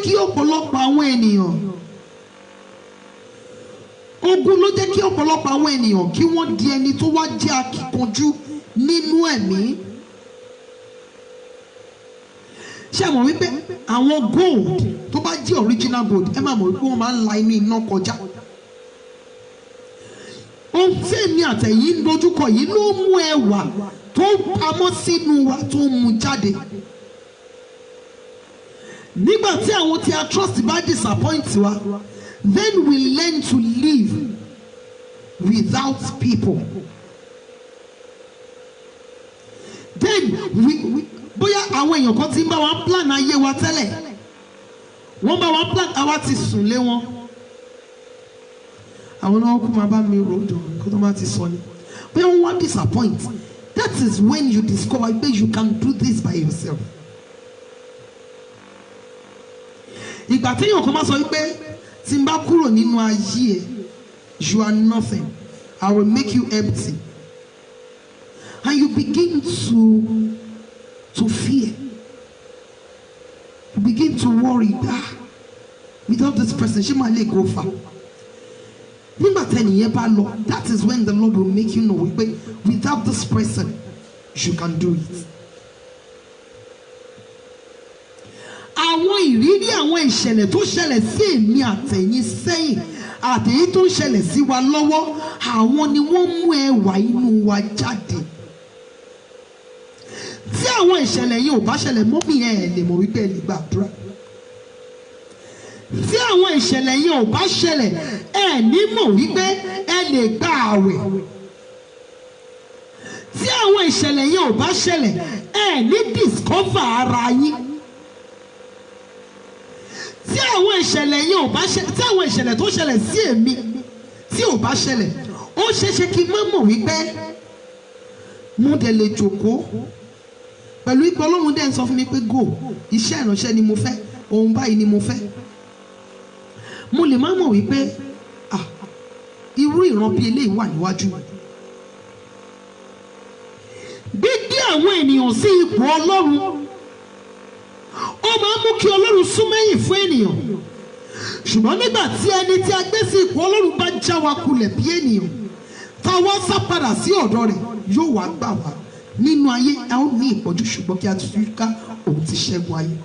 kí ọ̀pọ̀lọpọ̀ àwọn ènìyàn kí wọ́n di ẹni tó wá jẹ́ akíkanjú nínú ẹ̀mí. Ṣé ẹ mọ̀ wípé àwọn gold tó bá jẹ́ original gold, ẹ máa mọ̀ wípé wọ́n máa ń la inú iná kọjá. Ohun tí èmi àtẹ̀yìn ń dojúkọ yìí ló mú ẹwà tó pamọ́ sínú wa tó mú jáde. Nígbà tí àwọn tí a trust bá disappoint wa, then we learn to live without people. Then bóyá àwọn èèyàn kan ti ń bá wa plan ayé wa tẹ́lẹ̀, wọ́n bá wa plan, àwa ti sùn lé wọn. Àwọn náà kú máa bá mi ròdò kó tó máa ti sọ ni. Bóyá wọ́n wá disappoint. That is when you discover that you can do this by yourself. Ìgbà tí èèyàn kan máa sọ wípé tí n bá kúrò nínú ayé ẹ, you are nothing, I will make you empty, and you begin to fear, you begin to worry, without this person ṣé máa lè go far. Nígbà tí ẹnìyẹn bá lọ, that is when the Lord will make you know wípé without this person you can do it. Àwọn ìrírí àwọn ìṣẹ̀lẹ̀ tó ṣẹlẹ̀ sí èmi àtẹ̀yìn sẹ́yìn àtẹ̀yìn tó ń ṣẹlẹ̀ sí wa lọ́wọ́, àwọn ni wọ́n mú ẹwà inú wa jáde. Tí àwọn ìṣẹ̀lẹ̀ yìí ò bá ṣẹlẹ̀, mọ́mì ẹ̀ lè mọ̀ wípé ẹ lè gbàdúrà. Tí àwọn ìṣẹ̀lẹ̀ yìí ò bá ṣẹlẹ̀, ẹ ní mọ̀ wípé ẹ lè gba àwẹ̀. Tí àwọn ìṣẹ̀lẹ̀ yìí ò bá ṣẹlẹ̀, ẹ ní discover ara yín. Tí àwọn ìṣẹ̀lẹ̀ yìí ò bá ṣẹlẹ̀, tí àwọn ìṣẹ̀lẹ̀ tó ṣẹlẹ̀ sí èmi tí ò bá ṣẹlẹ̀, ó ṣeéṣe kí n má mọ̀ wípé mo dẹ̀ lè jókòó pẹ̀lú ipò Ọlọ́run dẹ̀ ń sọ fún mi pé go, iṣẹ́ ìránṣẹ́ ni mo fẹ́, ohun báyìí ni mo fẹ́. Mo lè má mọ̀ wípé irú ìran bí eléyìí wà níwájú. Gbígbé àwọn ènìyàn sí ipò Ọlọ́run ó máa ń mú kí Ọlọ́run súnmẹ́yìn fún ènìyàn. Ṣùgbọ́n nígbà tí ẹni tí a gbé sí ipò Ọlọ́run bá já wa kulẹ̀ bí ènìyàn, táwa sá padà sí ọ̀dọ̀ rẹ̀, yóò wá gbà wá. Nínú ayé a ó ní ìpọ́njú, ṣùgbọ́n kí a tún ká òun ti ṣẹ́gun ayé.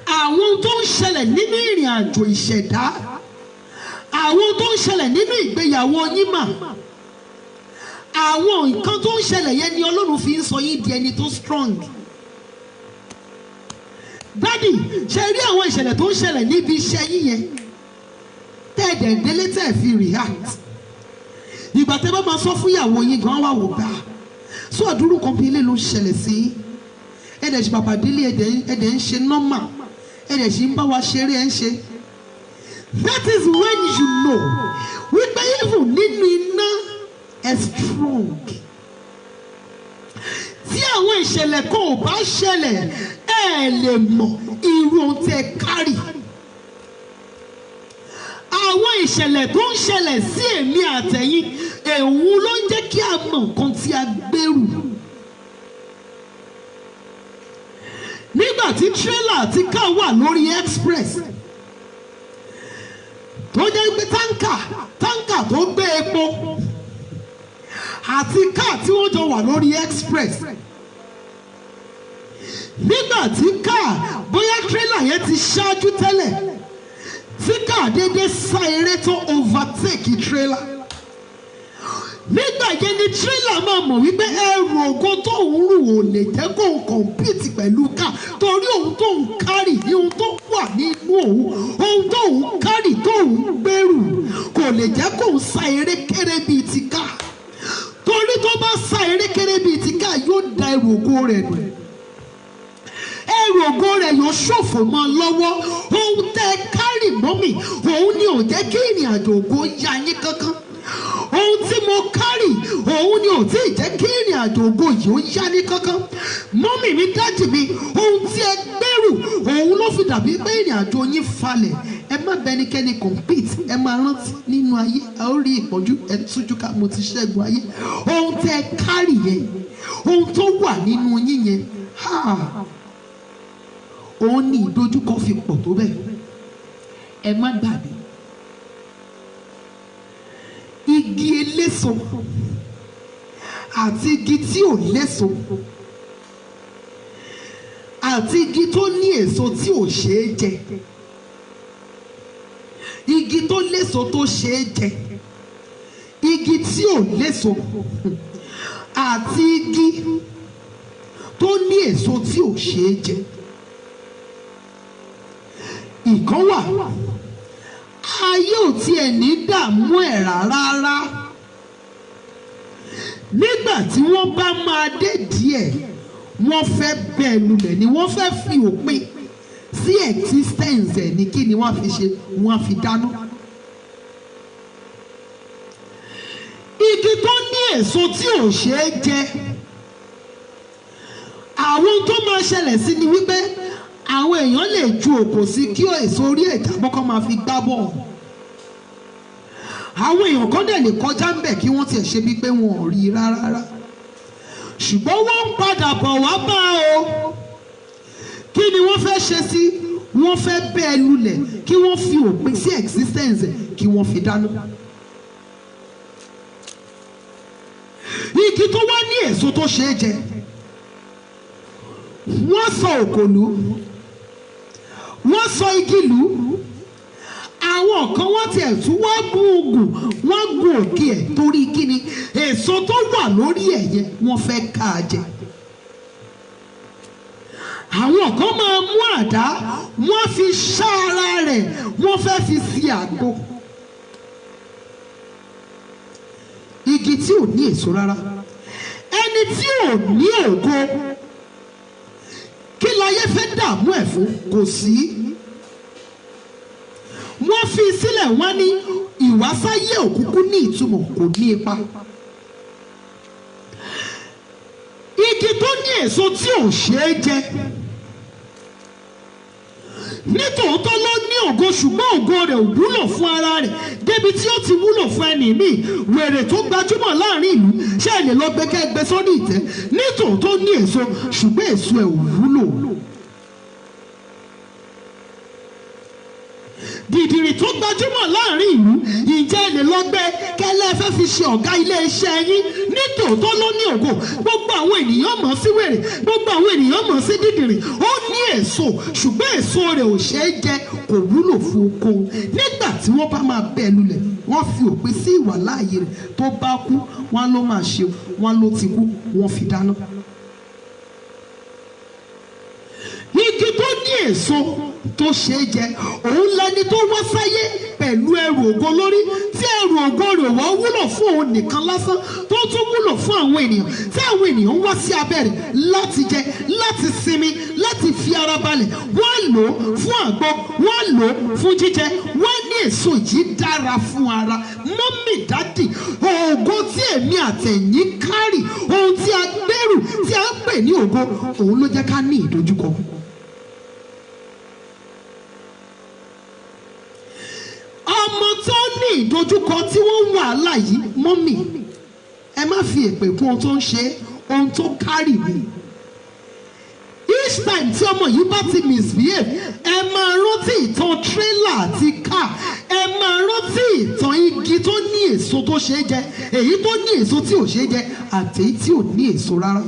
Àwọn tó ń ṣẹlẹ̀ nínú ìrìn àjò ìṣẹ̀dá, àwọn tó ń ṣẹlẹ̀ nínú ìgbéyàwó yín mà, àwọn nǹkan tó ń ṣẹlẹ̀ yẹn ni Ọlọ́run fi ń sọ yín di ẹni tó strong. Dádì, ṣe rí àwọn ìṣẹ̀lẹ̀ tó ń ṣẹlẹ̀ níbi iṣẹ́ yín yẹn, tẹ́ẹ̀dẹ̀ délé tẹ́ẹ̀ fi react. Ìgbà tẹ́ bá máa sọ fún ìyàwó yín gan wà wò gbà, sọ àdúrú kan bí ilé ló ń ṣẹlẹ̀ sí ẹ̀dẹ̀ ṣe bàbá délé ẹ̀dẹ̀ ń ṣe normal, ẹ̀dẹ̀ ṣe ń bá wa ṣeré ẹ̀ ń ṣe. That is when you know wípé even nínú iná ẹ̀ strong. Tí àwọn ìṣẹ̀lẹ̀ kan ò bá ṣẹlẹ̀, ẹ lè mọ̀ irú ohun tẹ́ kárì. Àwọn ìṣẹ̀lẹ̀ tó ń ṣẹlẹ̀ sí èmi àtẹ̀yìn, èhun ló ń jẹ́ kí a mọ̀ nǹkan tí a gbèrú. Nígbà tí tírélà àti káà wà lórí express, tó jẹ́ pé táǹkà tó gbé epo àti káà tí wọ́n jọ wà lórí express. Nígbà tí káà, bóyá tírélà yẹn ti ṣáájú tẹ́lẹ̀, tí káà dédé sá eré tó overtake tírélà. nígbà yẹn ni tírélà máa mọ̀ wípé ẹrù ògo tó ń rù ò lè jẹ́ kó ń kọ̀mpìtì pẹ̀lú ká, torí ohun tó ń kárì ní ohun tó wà nínú ohun tó ń kárì tó ń gbèrú kò lè jẹ́ kó ń sa erékéré bíi ti ká, torí tó bá sa erékéré bíi ti ká yóò da ẹrù ògo rẹ̀ nù, ẹrù ògo rẹ̀ yóò ṣòfò mọ́ lọ́wọ́. Ohun tẹ́ kárì mọ́mì òun ni ò jẹ́ kí ìrìn àjò ògo yá yín kankan. Ohun tí mo kárì òun ni ò tí ì jẹ́ kí ìrìn àjò ògo yìí ó yá ní kankan. Mọ́mì mi dájì mi, ohun tí ẹ gbèrú òun ló fi dàbí pé ìrìn àjò yín falẹ̀. Ẹ má bẹnikẹ́ni compete, ẹ máa rántí nínú ayé a ó rí ìpọ́njú, ẹ tújú ká mo ti ṣẹ́gun ayé. Ohun tí ẹ kárì yẹn, ohun tó wà nínú yín yẹn, òun ní ìdojúkọ fi pọ̀ tó bẹ́ẹ̀. Ẹ má gbàgbé igi eléso àti igi tí ò léso àti igi tó ní èso tí ò ṣeé jẹ, igi tó léso tó ṣeé jẹ, igi tí ò léso àti igi tó ní èso tí ò ṣeé jẹ. Ìkan wà ayé ò tiẹ̀ ní dààmú ẹ̀ rárá. Nígbà tí wọ́n bá máa dé díẹ̀ wọ́n fẹ́ bẹ́ẹ̀ lulẹ̀ ni wọ́n fẹ́ fi òpin sí existence ẹ̀ ní kí ni wọ́n fi ṣe, wọ́n fi dáná. Igi tó ní èso tí ò ṣeé jẹ, àwọn tó máa ṣẹlẹ̀ sí ni wípé àwọn èèyàn lè ju òkò sí kí èso orí ẹ̀dá mọ́kàn máa fi gbá bọ́ọ̀. Àwọn èèyàn kan dẹ̀ lè kọjá ń bẹ̀ kí wọ́n tiẹ̀ ṣe bíi pé wọn ò rí i rárá. Ṣùgbọ́n wọ́n ń padà bọ̀ wá bá o. Kí ni wọ́n fẹ́ ṣe sí? Wọ́n fẹ́ bẹ́ẹ̀ lulẹ̀ kí wọ́n fi òpin sí existence kí wọ́n fi dáná. Igi tó wá ní èso tó ṣeé jẹ, wọ́n sọ òkòlù, wọ́n sọ igi lù, àwọn kan wọ́n tiẹ̀ tún wá gún ògùn, wọ́n gún òkè ẹ̀ torí kíni èso tó wà lórí ẹ̀ yẹn wọ́n fẹ́ ká a jẹ. Àwọn kan máa mú àdá wọ́n fi ṣá ara rẹ̀, wọ́n fẹ́ fi sí àgbo. Igi tí ò ní èso rárá, ẹni tí ò ní ògo, kí láyé fẹ́ dààmú ẹ̀ fún? Kò sí. Wọ́n fi sílẹ̀ wọ́n ní ìwásáyé òkùnkùn ní ìtumọ̀, kò ní ipa. Igi tó ní èso tí ò ṣeé jẹ, nítòótọ́ ló ní ògo ṣùgbọ́n ògo rẹ̀ ò wúlò fún ara rẹ̀ débi tí ó ti wúlò fún ẹni míì. Wèrè tó gbajúmọ̀ láàrin ìlú ṣé ẹ lè lọ gbé sórí ìtẹ́? Nítòótọ́ ní èso ṣùgbọ́n èso ẹ̀ ò wúlò. Dìdìrì tó gbajúmọ̀ láàrin ìlú, ìjẹ́ ẹ lè lọ gbé kẹ́lẹ́ fẹ́ fi ṣe ọ̀gá ilé iṣẹ́ yín? Nítòótọ́ ló ní ògo, gbogbo àwọn ènìyàn mọ̀ sí wèrè, gbogbo àwọn ènìyàn mọ̀ sí dìdìrì. Ó ní èso ṣùgbọ́n èso rẹ̀ ò ṣeé jẹ, kò wúlò fún ohunkóhun. Nígbà tí wọ́n bá máa bẹ́ẹ̀ lulẹ̀ wọ́n fi òpin sí ìwà láàyè rẹ̀, tó bá kú wọ́n ló máa ṣe, wọ́n ló ti kú, wọ́n fi dáná. Igi tó ní èso tó ṣeé jẹ, òun lẹni tó wá sáyé pẹ̀lú ẹrù ògo lórí, tí ẹrù ògo rẹ̀ wọ́n wúlò fún òun nìkan lásán, tó tún wúlò fún àwọn ènìyàn, tí àwọn ènìyàn wá sí abẹ́ rẹ̀ láti jẹ, láti sinmi, láti fi ara balẹ̀. Wọ́n lò ó fún àgbo, wọ́n lò ó fún jíjẹ, wọ́n ní èso yìí dára fún ara. Mọ́mì dádì, ògo tí èmi àtẹ̀yìn kárì, ohun tí a gbèrú tí a ń pè ní ògo, òun ló jẹ́ ká ní ìdojúkọ. Ọmọ tó ní ìdojúkọ tí wọ́n wàhálà yìí, mọ́mì ẹ má fi èpè kún ohun tó ń ṣe, ohun tó kárì ni. Each time tí ọmọ yìí bá ti misbehave, ẹ máa rántí ìtàn tírélà àti káà, ẹ máa rántí ìtàn igi tó ní èso tó ṣeé jẹ, èyí tó ní èso tí ò ṣeé jẹ àti èyí tí ò ní èso rárá.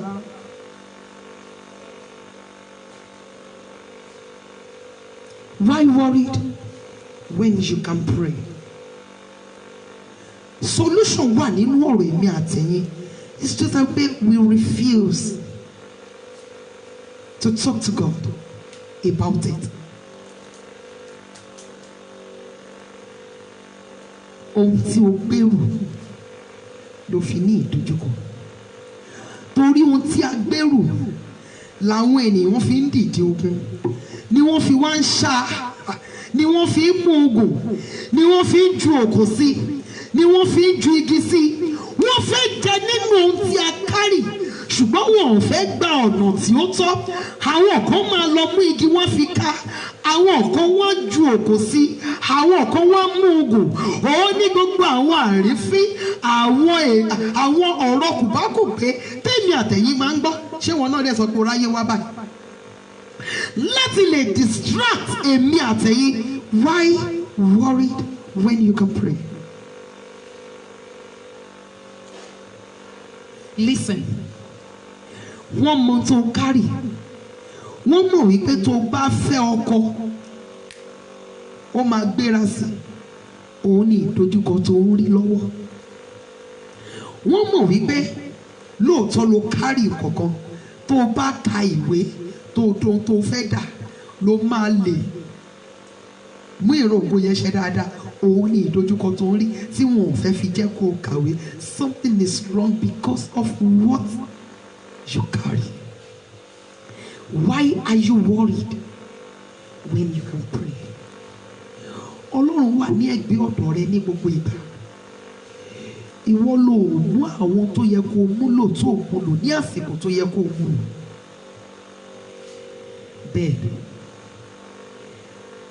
Why worried when you can pray? Solution wà nínú ọ̀rọ̀ èmi àtẹ̀yìn. It's just that we refuse to talk to God about it. Ohun tí o gbèrú ló fi ní ìdojúkọ. Torí ohun tí a gbèrú làwọn ènìyàn fi ń dìde ogun, ni wọ́n fi wá ń ṣá, ni wọ́n fi ń mú ogun, ni wọ́n fi ń ju òkò sí, ni wọ́n fi ń ju igi sí. Wọ́n fẹ́ jẹ nínú ohun tí a kárì, ṣùgbọ́n wọn ò fẹ́ gba ọ̀nà tí ó tọ́. Àwọn kan máa lọ mú igi wọ́n fi ká, àwọn kan wọ́n ju òkò sí, àwọn kan wọ́n mú ogun. Ó ní gbogbo àwọn àrífín, àwọn ọ̀rọ̀ kùbákùgbé tèmi àtẹ̀yìn máa ń gbọ́. Ṣé wọn náà dẹ̀ sọ pé ráyé wá báyìí láti lè distract èmi àtẹ̀yìn? Why worried when you can pray? Listen, wọ́n mọ tó kárì, wọ́n mọ̀ wípé tó bá fẹ́ ọkọ ó máa gbéra sí, òun ní ìdojúkọ tó ń rí lọ́wọ́. Wọ́n mọ̀ wípé lóòótọ́ ló kárì kọ̀ọ̀kan, tó bá ka ìwé tó fẹ́ dà ló máa lè mú ìrògùn yẹn ṣe dáadáa. Òun ní ìdojúkọ tó ń rí tí wọn ò fẹ́ fi jẹ́ kó o kàwé. Something is wrong because of what you carry. Why are you worried when you can pray? Ọlọ́run wà ní ẹ̀gbẹ́ ọ̀dọ̀ rẹ ní gbogbo ìgbà. Ìwọ ló mú àwọn tó yẹ kó o múlò tó o múlò ní àsìkò tó yẹ kó o múlò. Bẹ́ẹ̀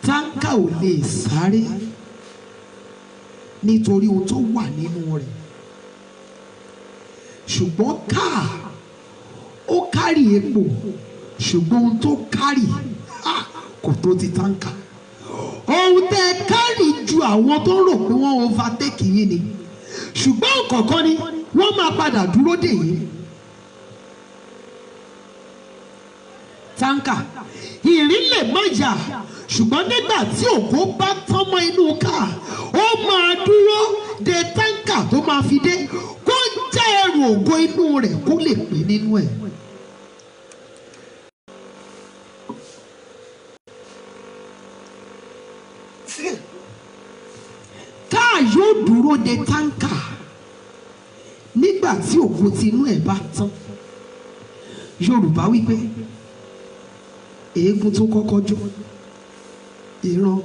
táǹkà ò lè sáré nítorí ohun tó wà nínú rẹ̀, ṣùgbọ́n káà ó kárì epo, ṣùgbọ́n ohun tó kárì kò tó ti táǹkà. Ohun tẹ́ kárì ju àwọn tó rò pé wọ́n overtake yín ni, ṣùgbọ́n kọ̀ọ̀kan ni wọ́n máa padà dúró dè yín. Táǹkà ìrìn lè má yà, ṣùgbọ́n nígbà tí ògo bá tán mọ́ inú ká, ó máa dúró de táǹkà tó máa fi dé, kó já ẹrù ògo inú rẹ̀ kó lè pé nínú ẹ̀. Káà yóò dúró de táǹkà nígbà tí ògo tinú ẹ̀ bá tán. Yorùbá wípé eégún tó kọ́kọ́ jó ìran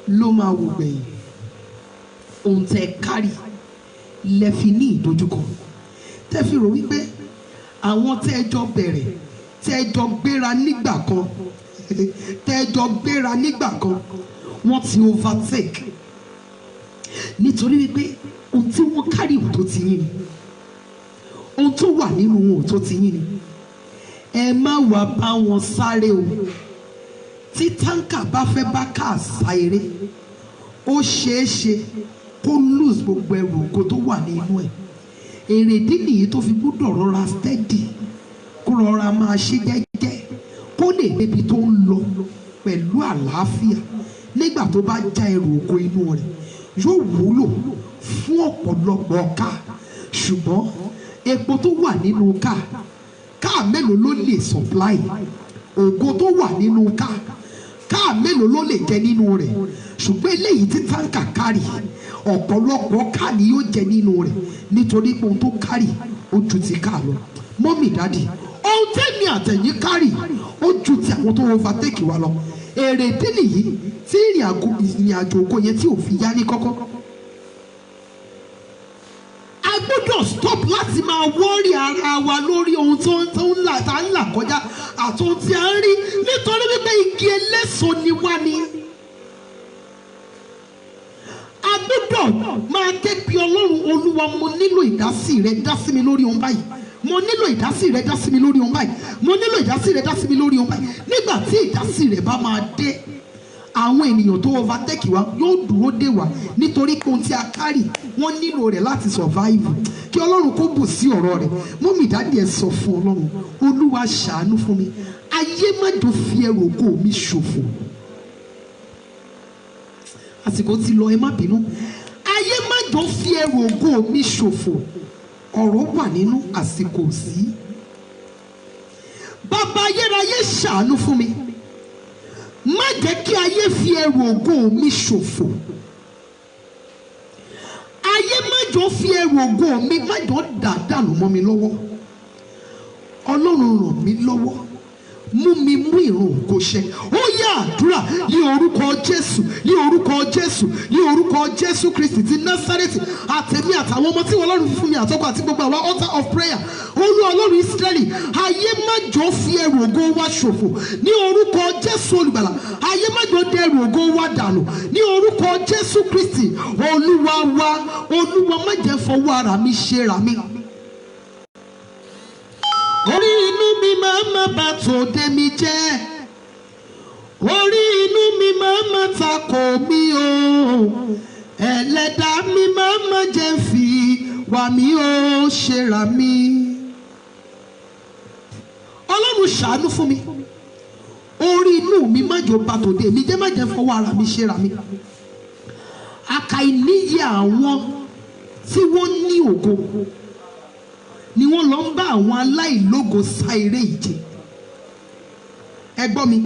ló máa wò gbẹ̀yìn. Ohun tẹ́ kárì lẹ fi ní ìdojúkọ, tẹ́ fi rò wípé àwọn tẹ́ jọ bẹ̀rẹ̀, tẹ́ jọ gbéra nígbà kan, tẹ́ jọ gbéra nígbà kan, wọ́n ti overtake nítorí wípé ohun tí wọ́n kárì ò tó ti yín ni, ohun tó wà nínú wọn ò tó ti yín ni. Ẹ má wá bá wọn sáré o. Tí táǹkà bá fẹ́ bá káà sá eré, ó ṣeé ṣe kó lose gbogbo ẹrù ògo tó wà nínú ẹ̀. Èrèdí nìyí tó fi gbọ́dọ̀ rọra steady, kó rọra máa ṣe jẹ́jẹ́, kó lè débi tó ń lọ pẹ̀lú àlàáfíà. Nígbà tó bá já ẹrù ògo inú rẹ̀, yóò wúlò fún ọ̀pọ̀lọpọ̀ ká. Ṣùgbọ́n epo tó wà nínú ká mélòó ló lè supply? Ògo tó wà nínú ká mélòó ló lè jẹ nínú rẹ̀? Ṣùgbọ́n eléyìí tí táǹkà kárì, ọ̀pọ̀lọpọ̀ ká ni yóò jẹ nínú rẹ̀, nítorí pé ohun tó kárì ó ju ti ká lọ. Mọ́mì dádì, ohun tẹ́mi àtẹ̀yìn kárì ó ju ti àwọn tó overtake wa lọ. Èrèdí nìyí tí ìrìn àjò ògo yẹn tí ò fi yá ní kọ́kọ́. A gbọ́dọ̀ stop láti máa wọ́ọ̀rì ara wa lórí ohun tó ń là kọjá àti ohun tí a ń rí, nítorí wípé igi eléso ni wá ni. A gbọ́dọ̀ máa ké pe Ọlọ́run, Olúwa mo nílò ìdásí rẹ, dá sí mi lórí ohun báyìí. Mo nílò ìdásí rẹ, dá sí mi lórí ohun báyìí. Mo nílò ìdásí rẹ, dá sí mi lórí ohun báyìí. Nígbà tí ìdásí rẹ bá máa dé, àwọn ènìyàn tó overtake wa yóò dúró dè wá, nítorí pé ohun tí a kárì wọ́n nílò rẹ̀ láti survive. Kí Ọlọ́run kó bù sí ọ̀rọ̀ rẹ̀. Mọ́mì dádì ẹ sọ fún Ọlọ́run, Olúwa ṣàánú fún mi, ayé má jò fi ẹrù ògo mi ṣòfò. Àsìkò ti lọ, ẹ má bínú. Ayé má jọ fi ẹrù ògo mi ṣòfò. Ọ̀rọ̀ wà nínú àsìkò sí. Bàbá ayérayé ṣàánú fún mi. Má jẹ́ kí ayé fi ẹrù ògo mi ṣòfò. Ayé má jọ fi ẹrù ògo mi má jọ dàdánù mọ́ mi lọ́wọ́. Ọlọ́run ràn mí lọ́wọ́. Mú mi mú ìran ògo ṣẹ. Ó yá àdúrà ní orúkọ Jésù, ní orúkọ Jésù, ní orúkọ Jésù Kristi ti Násárẹ́tì. Àtẹ̀mí àtàwọn ọmọ tí Ọlọ́run fún mi àtọ́kọ àti gbogbo àwọn altar of prayer. Olúwa Ọlọ́run Ísírẹ́lì, ayé má jọ fi ẹrù ògo wa ṣòfò. Ní orúkọ Jésù olùgbàlà, ayé má jọ dẹ ẹrù ògo wa dànù. Ní orúkọ Jésù Kristi, Olúwa wa, Olúwa má jẹ́ fọwọ́ ara mi ṣe ra mi. Orí inú mi máa má bà tòde mi jẹ́. Orí inú mi máa má takò mí o. Ẹlẹ́dàá mi máa má jẹ́ fi wà mí o ṣera mi. Ọlọ́run ṣàánú fún mi. Orí inú mi má jọ bà tòde mi jẹ́, má jẹ́ fọwọ́ ara mi ṣera mi. Àkàìníyè àwọn tí wọ́n ní ògo ni wọ́n lọ ń bá àwọn aláìlógo sá eré ìje. Ẹ gbọ́ mi,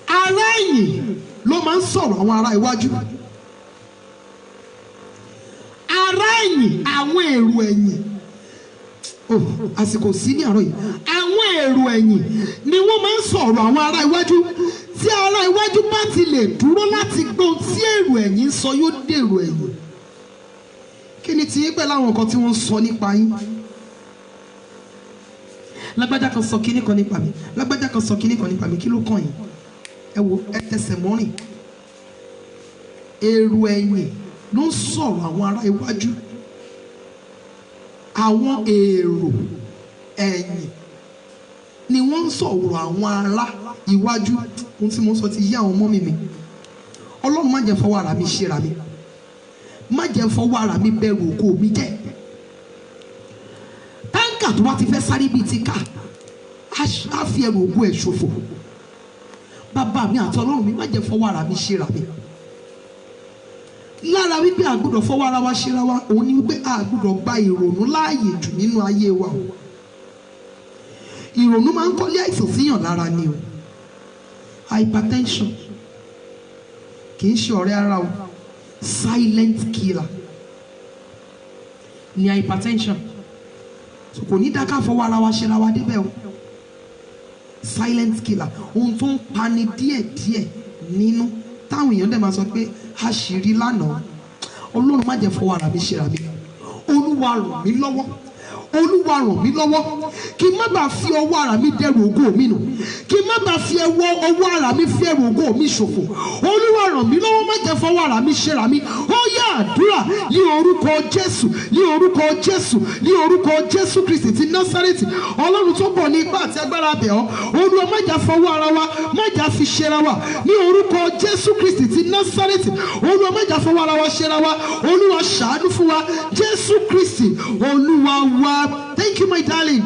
ará ẹ̀yìn ló máa ń sọ̀rọ̀ àwọn ará iwájú. Ará ẹ̀yìn, àwọn èrò ẹ̀yìn, àsìkò sí ní àárọ̀ yìí, àwọn èrò ẹ̀yìn ni wọ́n máa ń sọ̀rọ̀ àwọn ará iwájú. Tí ará iwájú bá ti lè dúró láti gbọ́ tí èrò ẹ̀yìn sọ, yóò dèrò ẹ̀yìn. Kí ni tí pẹ̀lú àwọn nǹkan tí wọ́n sọ nípa yín? Lágbájá kan sọ kíní kan nípa mi, lágbájá kan sọ kíní kan nípa mi, kí ló kàn yín? Ẹ wo, ẹ tẹsẹ̀ mọ́rìn. Èrò ẹ̀yìn ló ń sọ̀rọ̀ àwọn ará iwájú. Àwọn èrò ẹ̀yìn ni wọ́n ń sọ̀rọ̀ àwọn ará iwájú. Ohun tí mo sọ ti yí àwọn ọmọ mi. Ọlọ́run má jẹ́ fọwọ́ ara mi ṣera mi. Má jẹ́ fọwọ́ ara mi bẹ̀rù ògo mi jẹ́. Táǹkà tó bá ti fẹ́ sáré bíi ti ká, á fi ẹrù ògo ẹ̀ ṣòfò. Bàbá mi àti Ọlọ́run mi, má jẹ́ fọwọ́ ara mi ṣera mi. Lára wípé a gbọ́dọ̀ fọwọ́ ara wa ṣera wa, òun ni wípé a gbọ́dọ̀ gba ìrònú láàyè jù nínú ayé wa. Ìrònú máa ń kọ́lé àìsàn síyàn lára ni o. Hypertension kì í ṣe ọ̀rẹ́ ara o. Silent killer ni hypertension. Kò ní dáká fọwọ́ ara wa ṣera wa débẹ̀ o. Silent killer, ohun tó ń pani díẹ̀díẹ̀ nínú, táwọn èèyàn dẹ̀ máa sọ pé àṣírí lánàá. Ọlọ́run má jẹ́ fọwọ́ ara mi ṣera mi. Olúwa ràn mí lọ́wọ́. Olúwa ràn mí lọ́wọ́ kí n má bàa fi ọwọ́ ara mi dẹrù ògo mi nù, kí n má bàa fi ọwọ́ ara mi fi ẹrù ògo mi ṣòfò. Olúwa ràn mí lọ́wọ́, má jẹ́ fọwọ́ ara mi ṣera mi. Ó yá àdúrà ní orúkọ Jésù, ní orúkọ Jésù, ní orúkọ Jésù Kristi ti Násárẹ́tì. Ọlọ́run tó bọ̀ ní ipá àti agbára bẹ̀ ọ́. Olúwa má jẹ́ fọwọ́ ara wa, má jẹ́ fi ṣera wa ní orúkọ Jésù Kristi ti Násárẹ́tì. Olúwa má jẹ́ fọwọ́ ara wa ṣera wa. Olúwa ṣàánú fún wa. Jésù Kristi Olúwa wa. Thank you, my darling.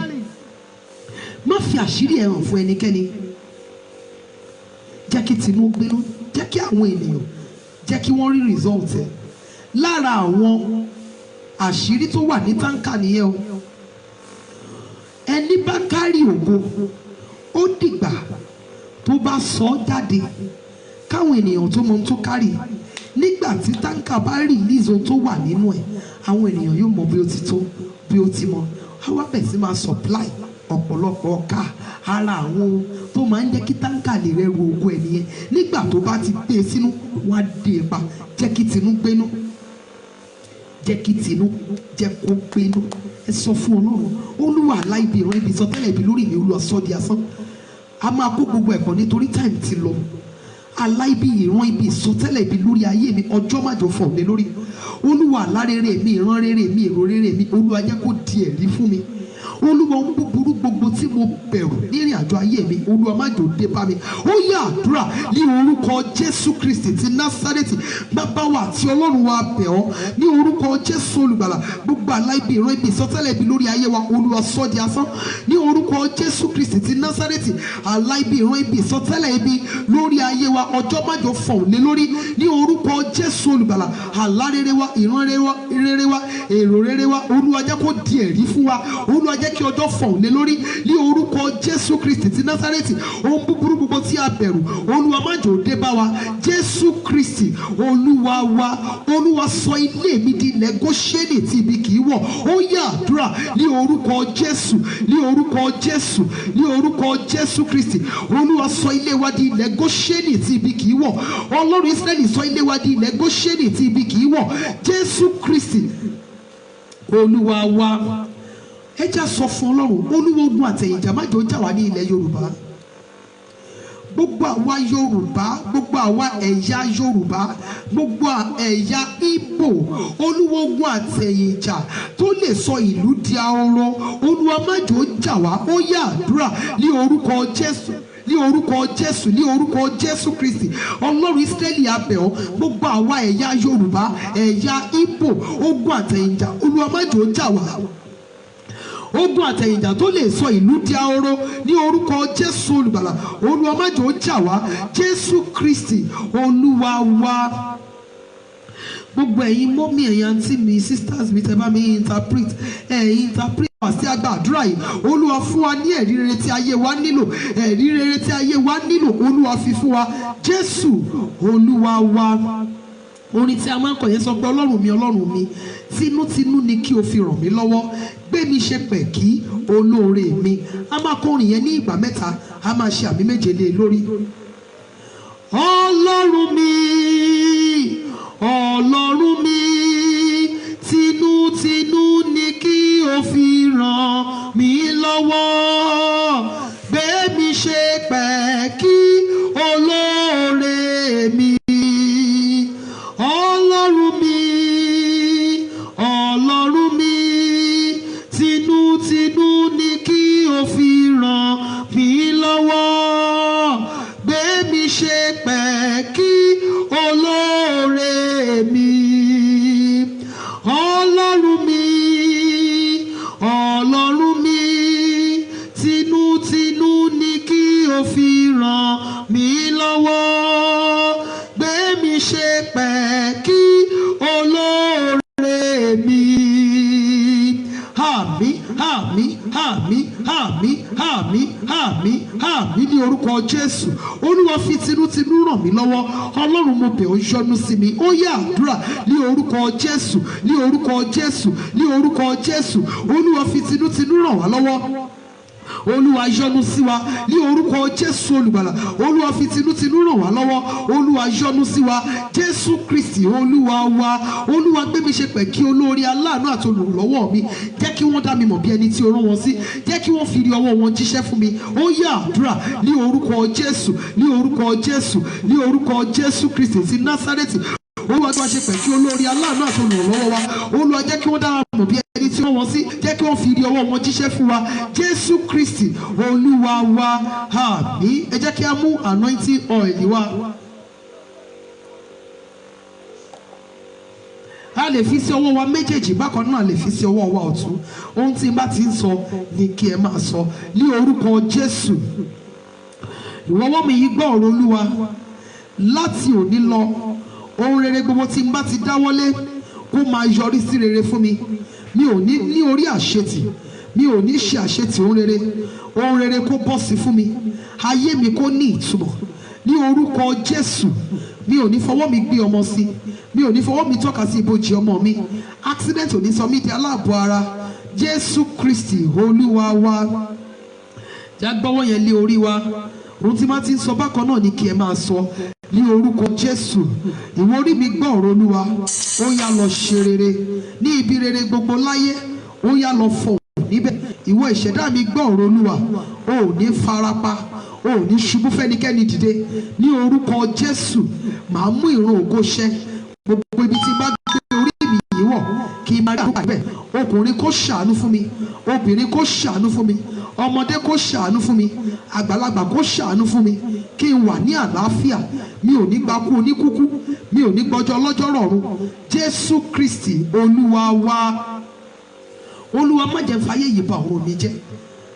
Má fi àṣírí ẹ̀ hàn fún ẹnikẹ́ni. Jẹ́ kí tinú gbénú, jẹ́ kí àwọn ènìyàn, jẹ́ kí wọ́n rí result ẹ̀. Lára àwọn àṣírí tó wà ní táǹkà nìyẹn o. Ẹni bá kárí ògo, ó dìgbà tó bá sọ ọ́ jáde káwọn ènìyàn tó mọ ohun tó kárì. Nígbà tí táǹkà bá release ohun tó wà nínú ẹ̀, àwọn ènìyàn yóò mọ bí ó ti tó, bí ó ti mọ. Àwa bẹ̀ sí máa supply ọ̀pọ̀lọpọ̀ ọkà ara àwọn ohun tó máa ń jẹ́ kí táǹkà lè rẹ́rù ògo ẹ̀ nìyẹn. Nígbà tó bá ti gbé e sínú, wọ́n á dé e pa. Jẹ́ kí tinú gbénú, jẹ́ kí tinú jẹ́ kó gbénú. Ẹ sọ fún Ọlọ́run, Olúwa aláìbí ìran ibi sọtẹ́lẹ̀ ibi lórí mi, Olúwa sọ di asán. A máa kó gbogbo ẹ̀kọ́ nítorí time ti lọ. Aláìbí ìran ibi ìsọtẹ́lẹ̀ ibi lórí ayé mi, ọjọ́ májò fọ̀ mí lórí. Olúwa alárèrè mi, ìran rere mi, èrò rere mi, Olúwa jẹ́ kó di ẹ̀rí fún mi. Olúwa ohun búburú gbogbo tí mo mo bẹ̀rù ní ìrìn àjò ayé mi, Olúwa má jò dé bá mi. Ó yá àdúrà ní orúkọ Jésù Kristi ti Násárẹ́tì. Bàbá wa àti Ọlọ́run wa bẹ̀ ọ́ ní orúkọ Jésù olùgbàlà. Gbogbo àlá ibi, ìran ibi, ìsọtẹ́lẹ̀ ibi lórí ayé wa, Olúwa sọ di asán ní orúkọ Jésù Kristi ti Násárẹ́tì. Àlá ibi, ìran ibi, ìsọtẹ́lẹ̀ ibi lórí ayé wa, ọjọ́ má jò fọ̀hún lé lórí ní orúkọ Jésù olùgbàlà. Àlá rere wa, ìran rere wa, èrò rere wa, Olúwa jẹ́ kó di ẹ̀rí fún wa. Olúwa jẹ́ kí ọjọ́ fọ̀hún lé lórí ní orúkọ Jésù Kristi ti Násárẹ́tì. Ohun búburú gbogbo tí a bẹ̀rù, Olúwa má jò dé bá wa. Jésù Kristi Olúwa wa. Olúwa sọ ilé mi di ilẹ̀ Góṣẹ́nì tí ibi kì í wọ̀. Ó yá àdúrà ní orúkọ Jésù, ní orúkọ Jésù, ní orúkọ Jésù Kristi. Olúwa sọ ilé wa di ilẹ̀ Góṣẹ́nì tí ibi kì í wọ̀. Ọlọ́run Ísírẹ́lì sọ ilé wa di ilẹ̀ Góṣẹ́nì tí ibi kì í wọ̀. Jésù Kristi Olúwa wa. Ẹ já sọ fún Ọlọ́run, Olúwa ogun àtẹ̀yìnjà má jò jà wá ní ilẹ̀ Yorùbá. Gbogbo àwa Yorùbá, gbogbo àwa ẹ̀yà Yorùbá, gbogbo ẹ̀yà Ìgbò, Olúwa ogun àtẹ̀yìnjà tó lè sọ ìlú di ahoro, Olúwa má jò jà wá. Ó yá àdúrà ní orúkọ Jésù, ní orúkọ Jésù, ní orúkọ Jésù Kristi. Ọlọ́run Ísírẹ́lì a bẹ̀ ọ́, gbogbo àwa ẹ̀yà Yorùbá, ẹ̀yà Ìgbò, ogun àtẹ̀yìnjà, Olúwa má jò jà wá. Ogun àtẹ̀yìnjà tó lè sọ ìlú di ahoro ní orúkọ Jésù olùgbàlà, Olúwa má jò jà wá. Jésù Kristi Olúwa wa. Gbogbo ẹ̀yin mọ́mí, ẹ̀yin àǹtí mi, sisters mi, tẹ́ bá mi interpret wá sí àgbàdúrà yìí. Olúwa fún wa ní ẹ̀rí rere tí ayé wa nílò, ẹ̀rí rere tí ayé wa nílò, Olúwa fi fún wa. Jésù Olúwa wa. Orin tí a máa ń kọ yẹn sọ pé Ọlọ́run mi, tinútinú ni kí o fi ràn mí lọ́wọ́, gbé mi ṣe pẹ̀kí olóore mi. A máa kọ orin yẹn ní ìgbà mẹ́ta, a máa ṣe àmì méje lé lórí. Ọlọ́run mi, Ọlọ́run mi, tinútinú ni kí o fi ràn mí lọ́wọ́, gbé mi ṣe pẹ̀kí olóore mi. Ọlọ́run mi, Ọlọ́run mi, tinútinú ni kí o fi ràn mí lọ́wọ́, gbé mi ṣe pẹ̀kí olóore mi. Ọlọ́run mi, Ọlọ́run mi, tinútinú ni kí o fi ràn mí lọ́wọ́, gbé mi ṣe pẹ̀kí olóore mi. Àmín, àmín, àmín, àmín, àmín, àmín, àmín ní orúkọ Jésù. Olúwa fi tinútinú ràn mí lọ́wọ́. Ọlọ́run mo bẹ̀ ọ́, yọ́nú sí mi. Ó yá àdúrà ní orúkọ Jésù, ní orúkọ Jésù, ní orúkọ Jésù. Olúwa fi tinútinú ràn wá lọ́wọ́. Olúwa yọ́nú sí wa ní orúkọ Jésù olùgbàlà. Olúwa fi tinútinú ràn wá lọ́wọ́. Olúwa yọ́nú sí wa. Jésù Kristi Olúwa wa. Olúwa gbé mi ṣe pẹ̀kí olóore, aláàánú àti olùrànlọ́wọ́ mi. Jẹ́ kí wọ́n dá mi mọ̀ bí ẹni tí o rán wọn sí. Jẹ́ kí wọ́n fi rí ọwọ́ wọn jíṣẹ́ fún mi. Ó yá àdúrà ní orúkọ Jésù, ní orúkọ Jésù, ní orúkọ Jésù Kristi ti Násárẹ́tì. Olúwa tó wá ṣe pẹ̀kí olóore, aláàánú àti olùrànlọ́wọ́ wa. Olúwa jẹ́ kí wọ́n dá mọ̀ bí ẹni tí wọ́n sí, jẹ́ kí wọ́n fi rí ọwọ́ wọn jíṣẹ́ fún wa. Jésù Kristi Olúwa wa. Àmín. Ẹ jẹ́ kí a mú anointing oil wa. A lè fi sí ọwọ́ wa méjèèjì, bákan náà lè fi sí ọwọ́ wa ọ̀tún. Ohun tí n bá ti ń sọ ni kí ẹ máa sọ ní orúkọ Jésù. Ìwọ́wọ́ mi yìí gbọ́ ọ̀rọ̀ Olúwa. Láti òní lọ, ohun rere gbogbo tí n bá ti dáwọ́lé kó máa yọrí sí rere fún mi. Mi ò ní orí àṣetì, mi ò ní ṣe àṣetì ohun rere kó bọ́ sí fún mi. Ayé mi kó ní ìtumọ̀ ní orúkọ Jésù. Mi ò ní fọwọ́ mi gbé ọmọ sí, mi ò ní fọwọ́ mi tọ́ka sí ibojì ọmọ mi. Accident ò ní sọ mí di aláàbọ̀ ara. Jésù Kristi Olúwa wa. Jágbọ́wọ́ yẹn lé orí wa. Ohun tí máa ti ń sọ bákan náà ni kí ẹ máa sọ ní orúkọ Jésù. Ìwọ orí mi gbọ́ ọ̀rọ̀ Olúwa. Ó yá lọ ṣe rere ní ibi rere gbogbo láyé. Ó yá lọ fọ̀ níbẹ̀. Ìwọ ìṣẹ̀dá mi gbọ́ ọ̀rọ̀ Olúwa. O ò ní farapa, o ò ní ṣubú fẹ́nikẹ́ni dìde ní orúkọ Jésù. Màá mú ìran ògo ṣẹ. Gbogbo ibi tí bá gbé orí mi yìí wọ̀ kí n máa rí àgbà bẹ́ẹ̀. Ọkùnrin kó ṣàánú fún mi, obìnrin kó ṣàánú fún mi, ọmọdé kó ṣàánú fún mi, àgbàlagbà kó ṣàánú fún mi, kí n wà ní àlàáfíà, mi ò ní gbakú oníkúkú, mi ò ní gbọ́jọ́ ọlọ́jọ́ rọ̀run. Jésù Kristi Olúwa wa. Olúwa má jẹ́ fàyè yìí bà ọ̀run mi jẹ́.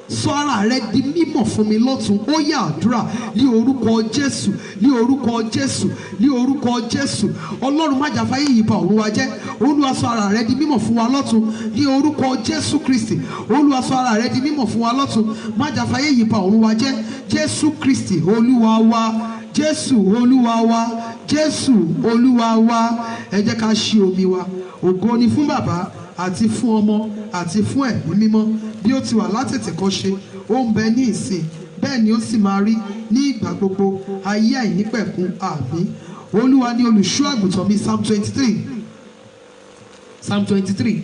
Sọ ara rẹ di mímọ̀ fún mi lọ́tun. Ó yá àdúrà ní orúkọ Jésù, ní orúkọ Jésù, ní orúkọ Jésù. Ọlọ́run má jẹ́ fàyè yìí bà ọ̀run wa jẹ́. Olúwa sọ ara rẹ di mímọ̀ fún wa lọ́tun ní orúkọ Jésù Kristi. Olúwa sọ ara rẹ di mímọ̀ fún wa lọ́tun. Má jẹ́ fàyè yìí bà ọ̀run wa jẹ́. Jésù Kristi Olúwa wa. Jésù Olúwa wa. Jésù Olúwa wa. Ẹ jẹ́ ká ṣí omi wa. Ògo ni fún Bàbá àti fún Ọmọ àti fún Ẹ̀mí Mímọ́, bí ó ti wà látètèkọ́ṣe, ó ń bẹ ní ìsìn, bẹ́ẹ̀ ni ó sì máa rí ní ìgbà gbogbo, ayé àìnípẹ̀kun. Àmín. Olúwa ni olùṣọ́ àgùntàn mi. Psalm 23. Psalm 23.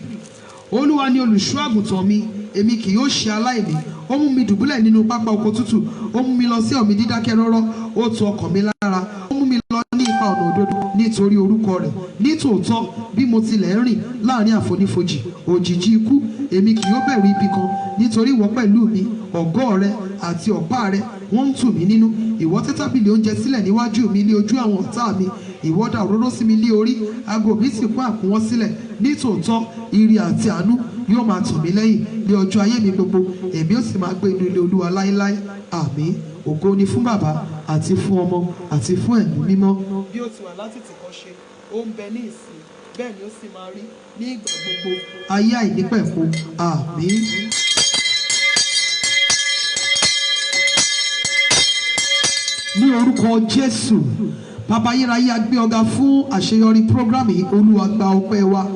Olúwa ni olùṣọ́ àgùntàn mi, èmi kì yóò ṣe aláìní. Ó mú mi dùbúlẹ̀ nínú pápá oko tútù, ó mú mi lọ sí omi dídákẹ́ rọ́rọ́, ó tu ọkàn mi lára, ó mú mi lọ ní ipa ọ̀nà òdodo nítorí orúkọ rẹ̀. Nítòótọ́ bí mo tilẹ̀ ń rìn láàrin àfonífojì òjìji ikú, èmi kì yóò bẹ̀rù ibi kan, nítorí ìwọ pẹ̀lú mi, ọ̀gọ́ rẹ àti ọ̀pá rẹ wọ́n ń tù mí nínú. Ìwọ tẹ́ tábìlì oúnjẹ sílẹ̀ níwájú mi ní ojú àwọn ọ̀tá mi. Ìwọ dà òróró sí mi lé orí, ago mi sì kún àkúnwọ́ sílẹ̀. Nítòótọ́ ire àti àánú yóò máa tọ̀ mí lẹ́yìn ní ọjọ́ ayé mi gbogbo, èmi ó sì máa gbé inú ilé Olúwa láéláé. Àmín. Ògo ni fún Bàbá àti fún Ọmọ àti fún Ẹ̀mí Mímọ́, bí ó ti wà látètèkọ́ṣe, ó ń bẹ ní ìsìn, bẹ́ẹ̀ ni ó sì máa rí ní ìgbà gbogbo, ayé àìnípẹ̀kun. Àmín. Ní orúkọ Jésù, Bàbá ayérayé, a gbé ọ̀gá fún àṣeyọrí prógrámù yìí. Olúwa gba ọpẹ́ wa.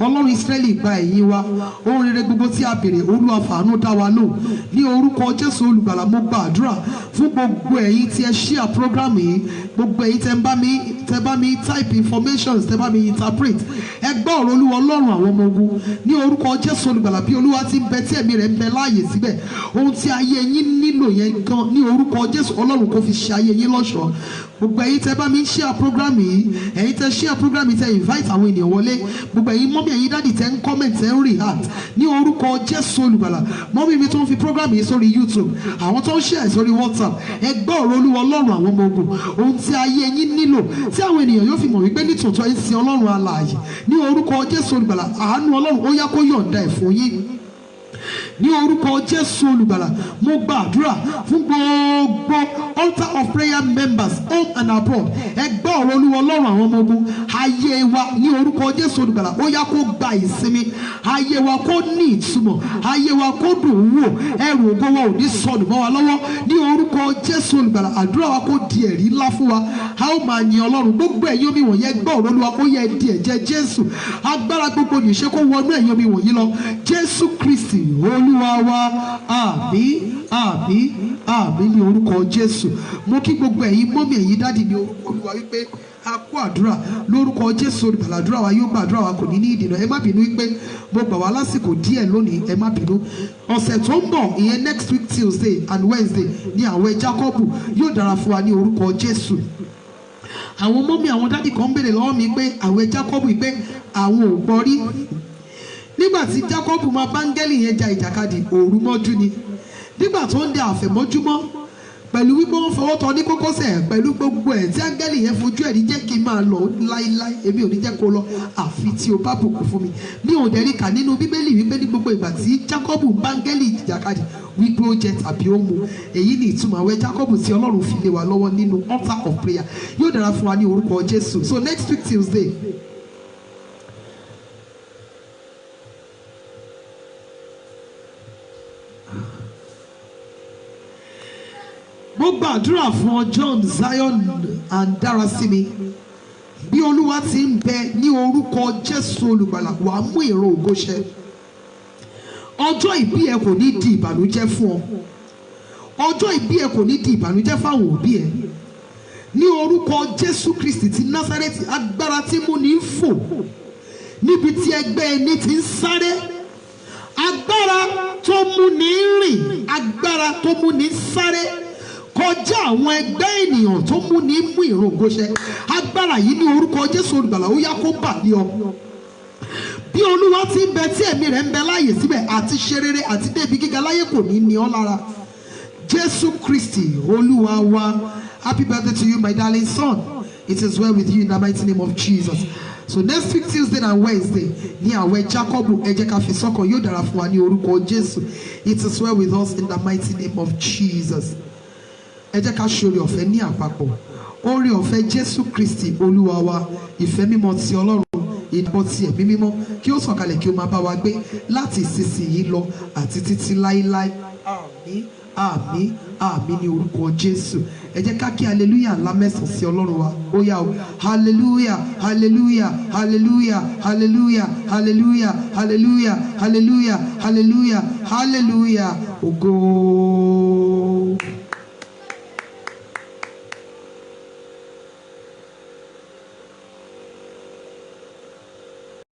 Ọlọ́run Ísírẹ́lì gba ẹ̀yìn wa. Ohun rere gbogbo tí a béèrè, Olúwa fàánú dá wa lóhùn. Ní orúkọ Jésù Olùgbàlà, mo gba àdúrà fún gbogbo ẹ̀yin tí ẹ share program yìí, gbogbo ẹ̀yin tẹ́ bá mi type informations, tẹ́ bá mi interpret. Ẹ gbọ́ ọ̀rọ̀ Olúwa Ọlọ́run àwọn ọmọ ogun. Ní orúkọ Jésù Olùgbàlà, bí Olúwa ti ń bẹ tí ẹ̀mí rẹ̀ ń bẹ láàyè síbẹ̀, ohun tí ayé yín nílò yẹn gan, ní orúkọ Jésù Ọlọ́run kò fi ṣe ayé yín lọ́ṣọ̀ọ́. Gbogbo ẹ̀yin tẹ́ bá mi share program yìí, ẹ̀yin tẹ́ share program yìí, tẹ́ invite àwọn ènìyàn wọlé, gbogbo ẹ̀yin mọ́mí, ẹ̀yin dáàdì tẹ́ ń comment, tẹ́ ń react, ní orúkọ Jésù Olùgbàlà. Mọ́mí mi tó ń fi program yìí sórí YouTube, àwọn tó ń share sórí WhatsApp, ẹ gbọ́ ọ̀rọ̀ Olúwa Ọlọ́run àwọn ọmọ ogun. Ohun tí ayé yín nílò, tí àwọn ènìyàn yóò fi mọ̀ wípé ní tòótọ́ ń sin Ọlọ́run alààyè, ní orúkọ Jésù Olùgbàlà, àánú Ọlọ́run ó yá kó yọ̀ǹda ẹ̀ fún yín. Ní orúkọ Jésù Olùgbàlà, mo gba àdúrà fún gbogbo altar of prayer members home and abroad. Ẹ gbọ́ ọ̀rọ̀ Olúwa Ọlọ́run àwọn ọmọ ogun. Ayé wa ní orúkọ Jésù Olùgbàlà ó yá kó gba ìsinmi. Ayé wa kó ní ìtumọ̀. Ayé wa kó dùn ún wò. Ẹrù ògo wa ò ní sọnù mọ́ wa lọ́wọ́. Ní orúkọ Jésù Olùgbàlà, àdúrà wa kó di ẹ̀rí ńlá fún wa. A ó máa yin Ọlọ́run. Gbogbo ẹ̀yin omi wọ̀nyí, ẹ gbọ́ ọ̀rọ̀ Olúwa ó yẹ di ẹ̀jẹ̀ Jésù. Agbára gbogbo nìṣe kó wọnú ẹ̀yin omi wọ̀nyí lọ. Jésù Kristi Olúwa wa. Àmín, àmín, àmín ní orúkọ Jésù. Mo kí gbogbo ẹ̀yin mọ́mí, ẹ̀yin dádì ní orúkọ Olúwa wípé a kú àdúrà lórúkọ Jésù Olùgbàlà. Àdúrà wa yóò gba, àdúrà wa kò ní ní ìdènà. Ẹ má bínú wípé mo gbà wá lásìkò díẹ̀ lónìí, ẹ má bínú. Ọ̀sẹ̀ tó ń bọ̀, ìyẹn next week Tuesday and Wednesday ní àwẹ̀ Jákọ́bù, yóò dára fún wa ní orúkọ Jésù. Àwọn mọ́mí, àwọn dádì kan ń béèrè lọ́wọ́ mi pé àwẹ̀ Jákọ́bù yìí pé àwọn ò gbọ́ rí. Nígbà tí Jákọ́bù máa báńgẹ́lì yẹn ja ìjàkadì, òru mọ́jú ni. Nígbà tó ń dẹ àfẹ̀mọ́júmọ́, pẹ̀lú wípé wọ́n fọwọ́ tọ́ ní kókósẹ̀, pẹ̀lú gbogbo ẹ̀ tí áńgẹ́lì yẹn fojú ẹ̀ ní jẹ́ kí n máa lọ láíláí, èmi ò ní jẹ́ kó lọ àfi tí o bá bùkún fún mi. Mi ò dẹ̀ rí kà nínú Bíbélì wípé ní gbogbo ìgbà tí Jákọ́bù báńgẹ́lì ìjàkadì wípé ó jẹ tàbí ó mu. Èyí ni ìtumọ̀ àwẹ̀ Jákọ́bù tí Ọlọ́run fi lé wa lọ́wọ́ nínú altar of prayer. Yóò dára fún wa ní orúkọ Jésù. So next week Tuesday, mo gbàdúrà fún ọ John, Zion and Darasimi. Bí Olúwa ti ń bẹ ní orúkọ Jésù Olùgbàlà, wàá mú èrò ògo ṣẹ. Ọjọ́ ìbí ẹ kò ní di ìbànújẹ́ fún ọ. Ọjọ́ ìbí ẹ kò ní di ìbànújẹ́ fáwọn òbí ẹ. Ní orúkọ Jésù Kristi ti Násárẹ́tì, agbára tí mú ní fò níbi tí ẹgbẹ́ ẹni ti ń sáré, agbára tó mú ní rìn, agbára tó mú ní sáré kọjá àwọn ẹgbẹ́ ènìyàn, tó mú ní mú ìrògó ṣẹ. Agbára yìí ní orúkọ Jésù Olùgbàlà ó yá kó bà lé ọ. bí Olúwa ti ń bẹ tí ẹ̀mí rẹ̀ ń bẹ láàyè síbẹ̀ àti ṣe rere àti débi gíga láyé kò ní ní ọ́ lára. Jésù Kristi Olúwa wa. Happy birthday to you, my darling son. It is well with you in the mighty name of Jesus. So next week Tuesday and Wednesday ní àwẹ̀ Jacob ẹ jẹ́ ká fi sọ́kàn yóò dára fún wa ní orúkọ Jésù. It is well with us in the mighty name of Jesus. Ẹ jẹ́ ká ṣe oore ọ̀fẹ́ ní àpapọ̀. Oore ọ̀fẹ́ Jésù Kristi Olúwa wa, ìfẹ́ mímọ́ ti Ọlọ́run, ìdàpọ̀ ti ẹ̀mí mímọ́ kí ó sọ̀kalẹ̀ kí ó máa bá wa gbé láti ìsinsìnyí lọ àti títí láéláé. Àmín, àmín, àmín ní orúkọ Jésù. Ẹ jẹ́ ká kí hallelujah ńlá mẹ́sàn-án sí Ọlọ́run wa. Ó yá o, hallelujah, hallelujah, hallelujah, hallelujah, hallelujah, hallelujah, hallelujah, hallelujah, hallelujah. Ògo.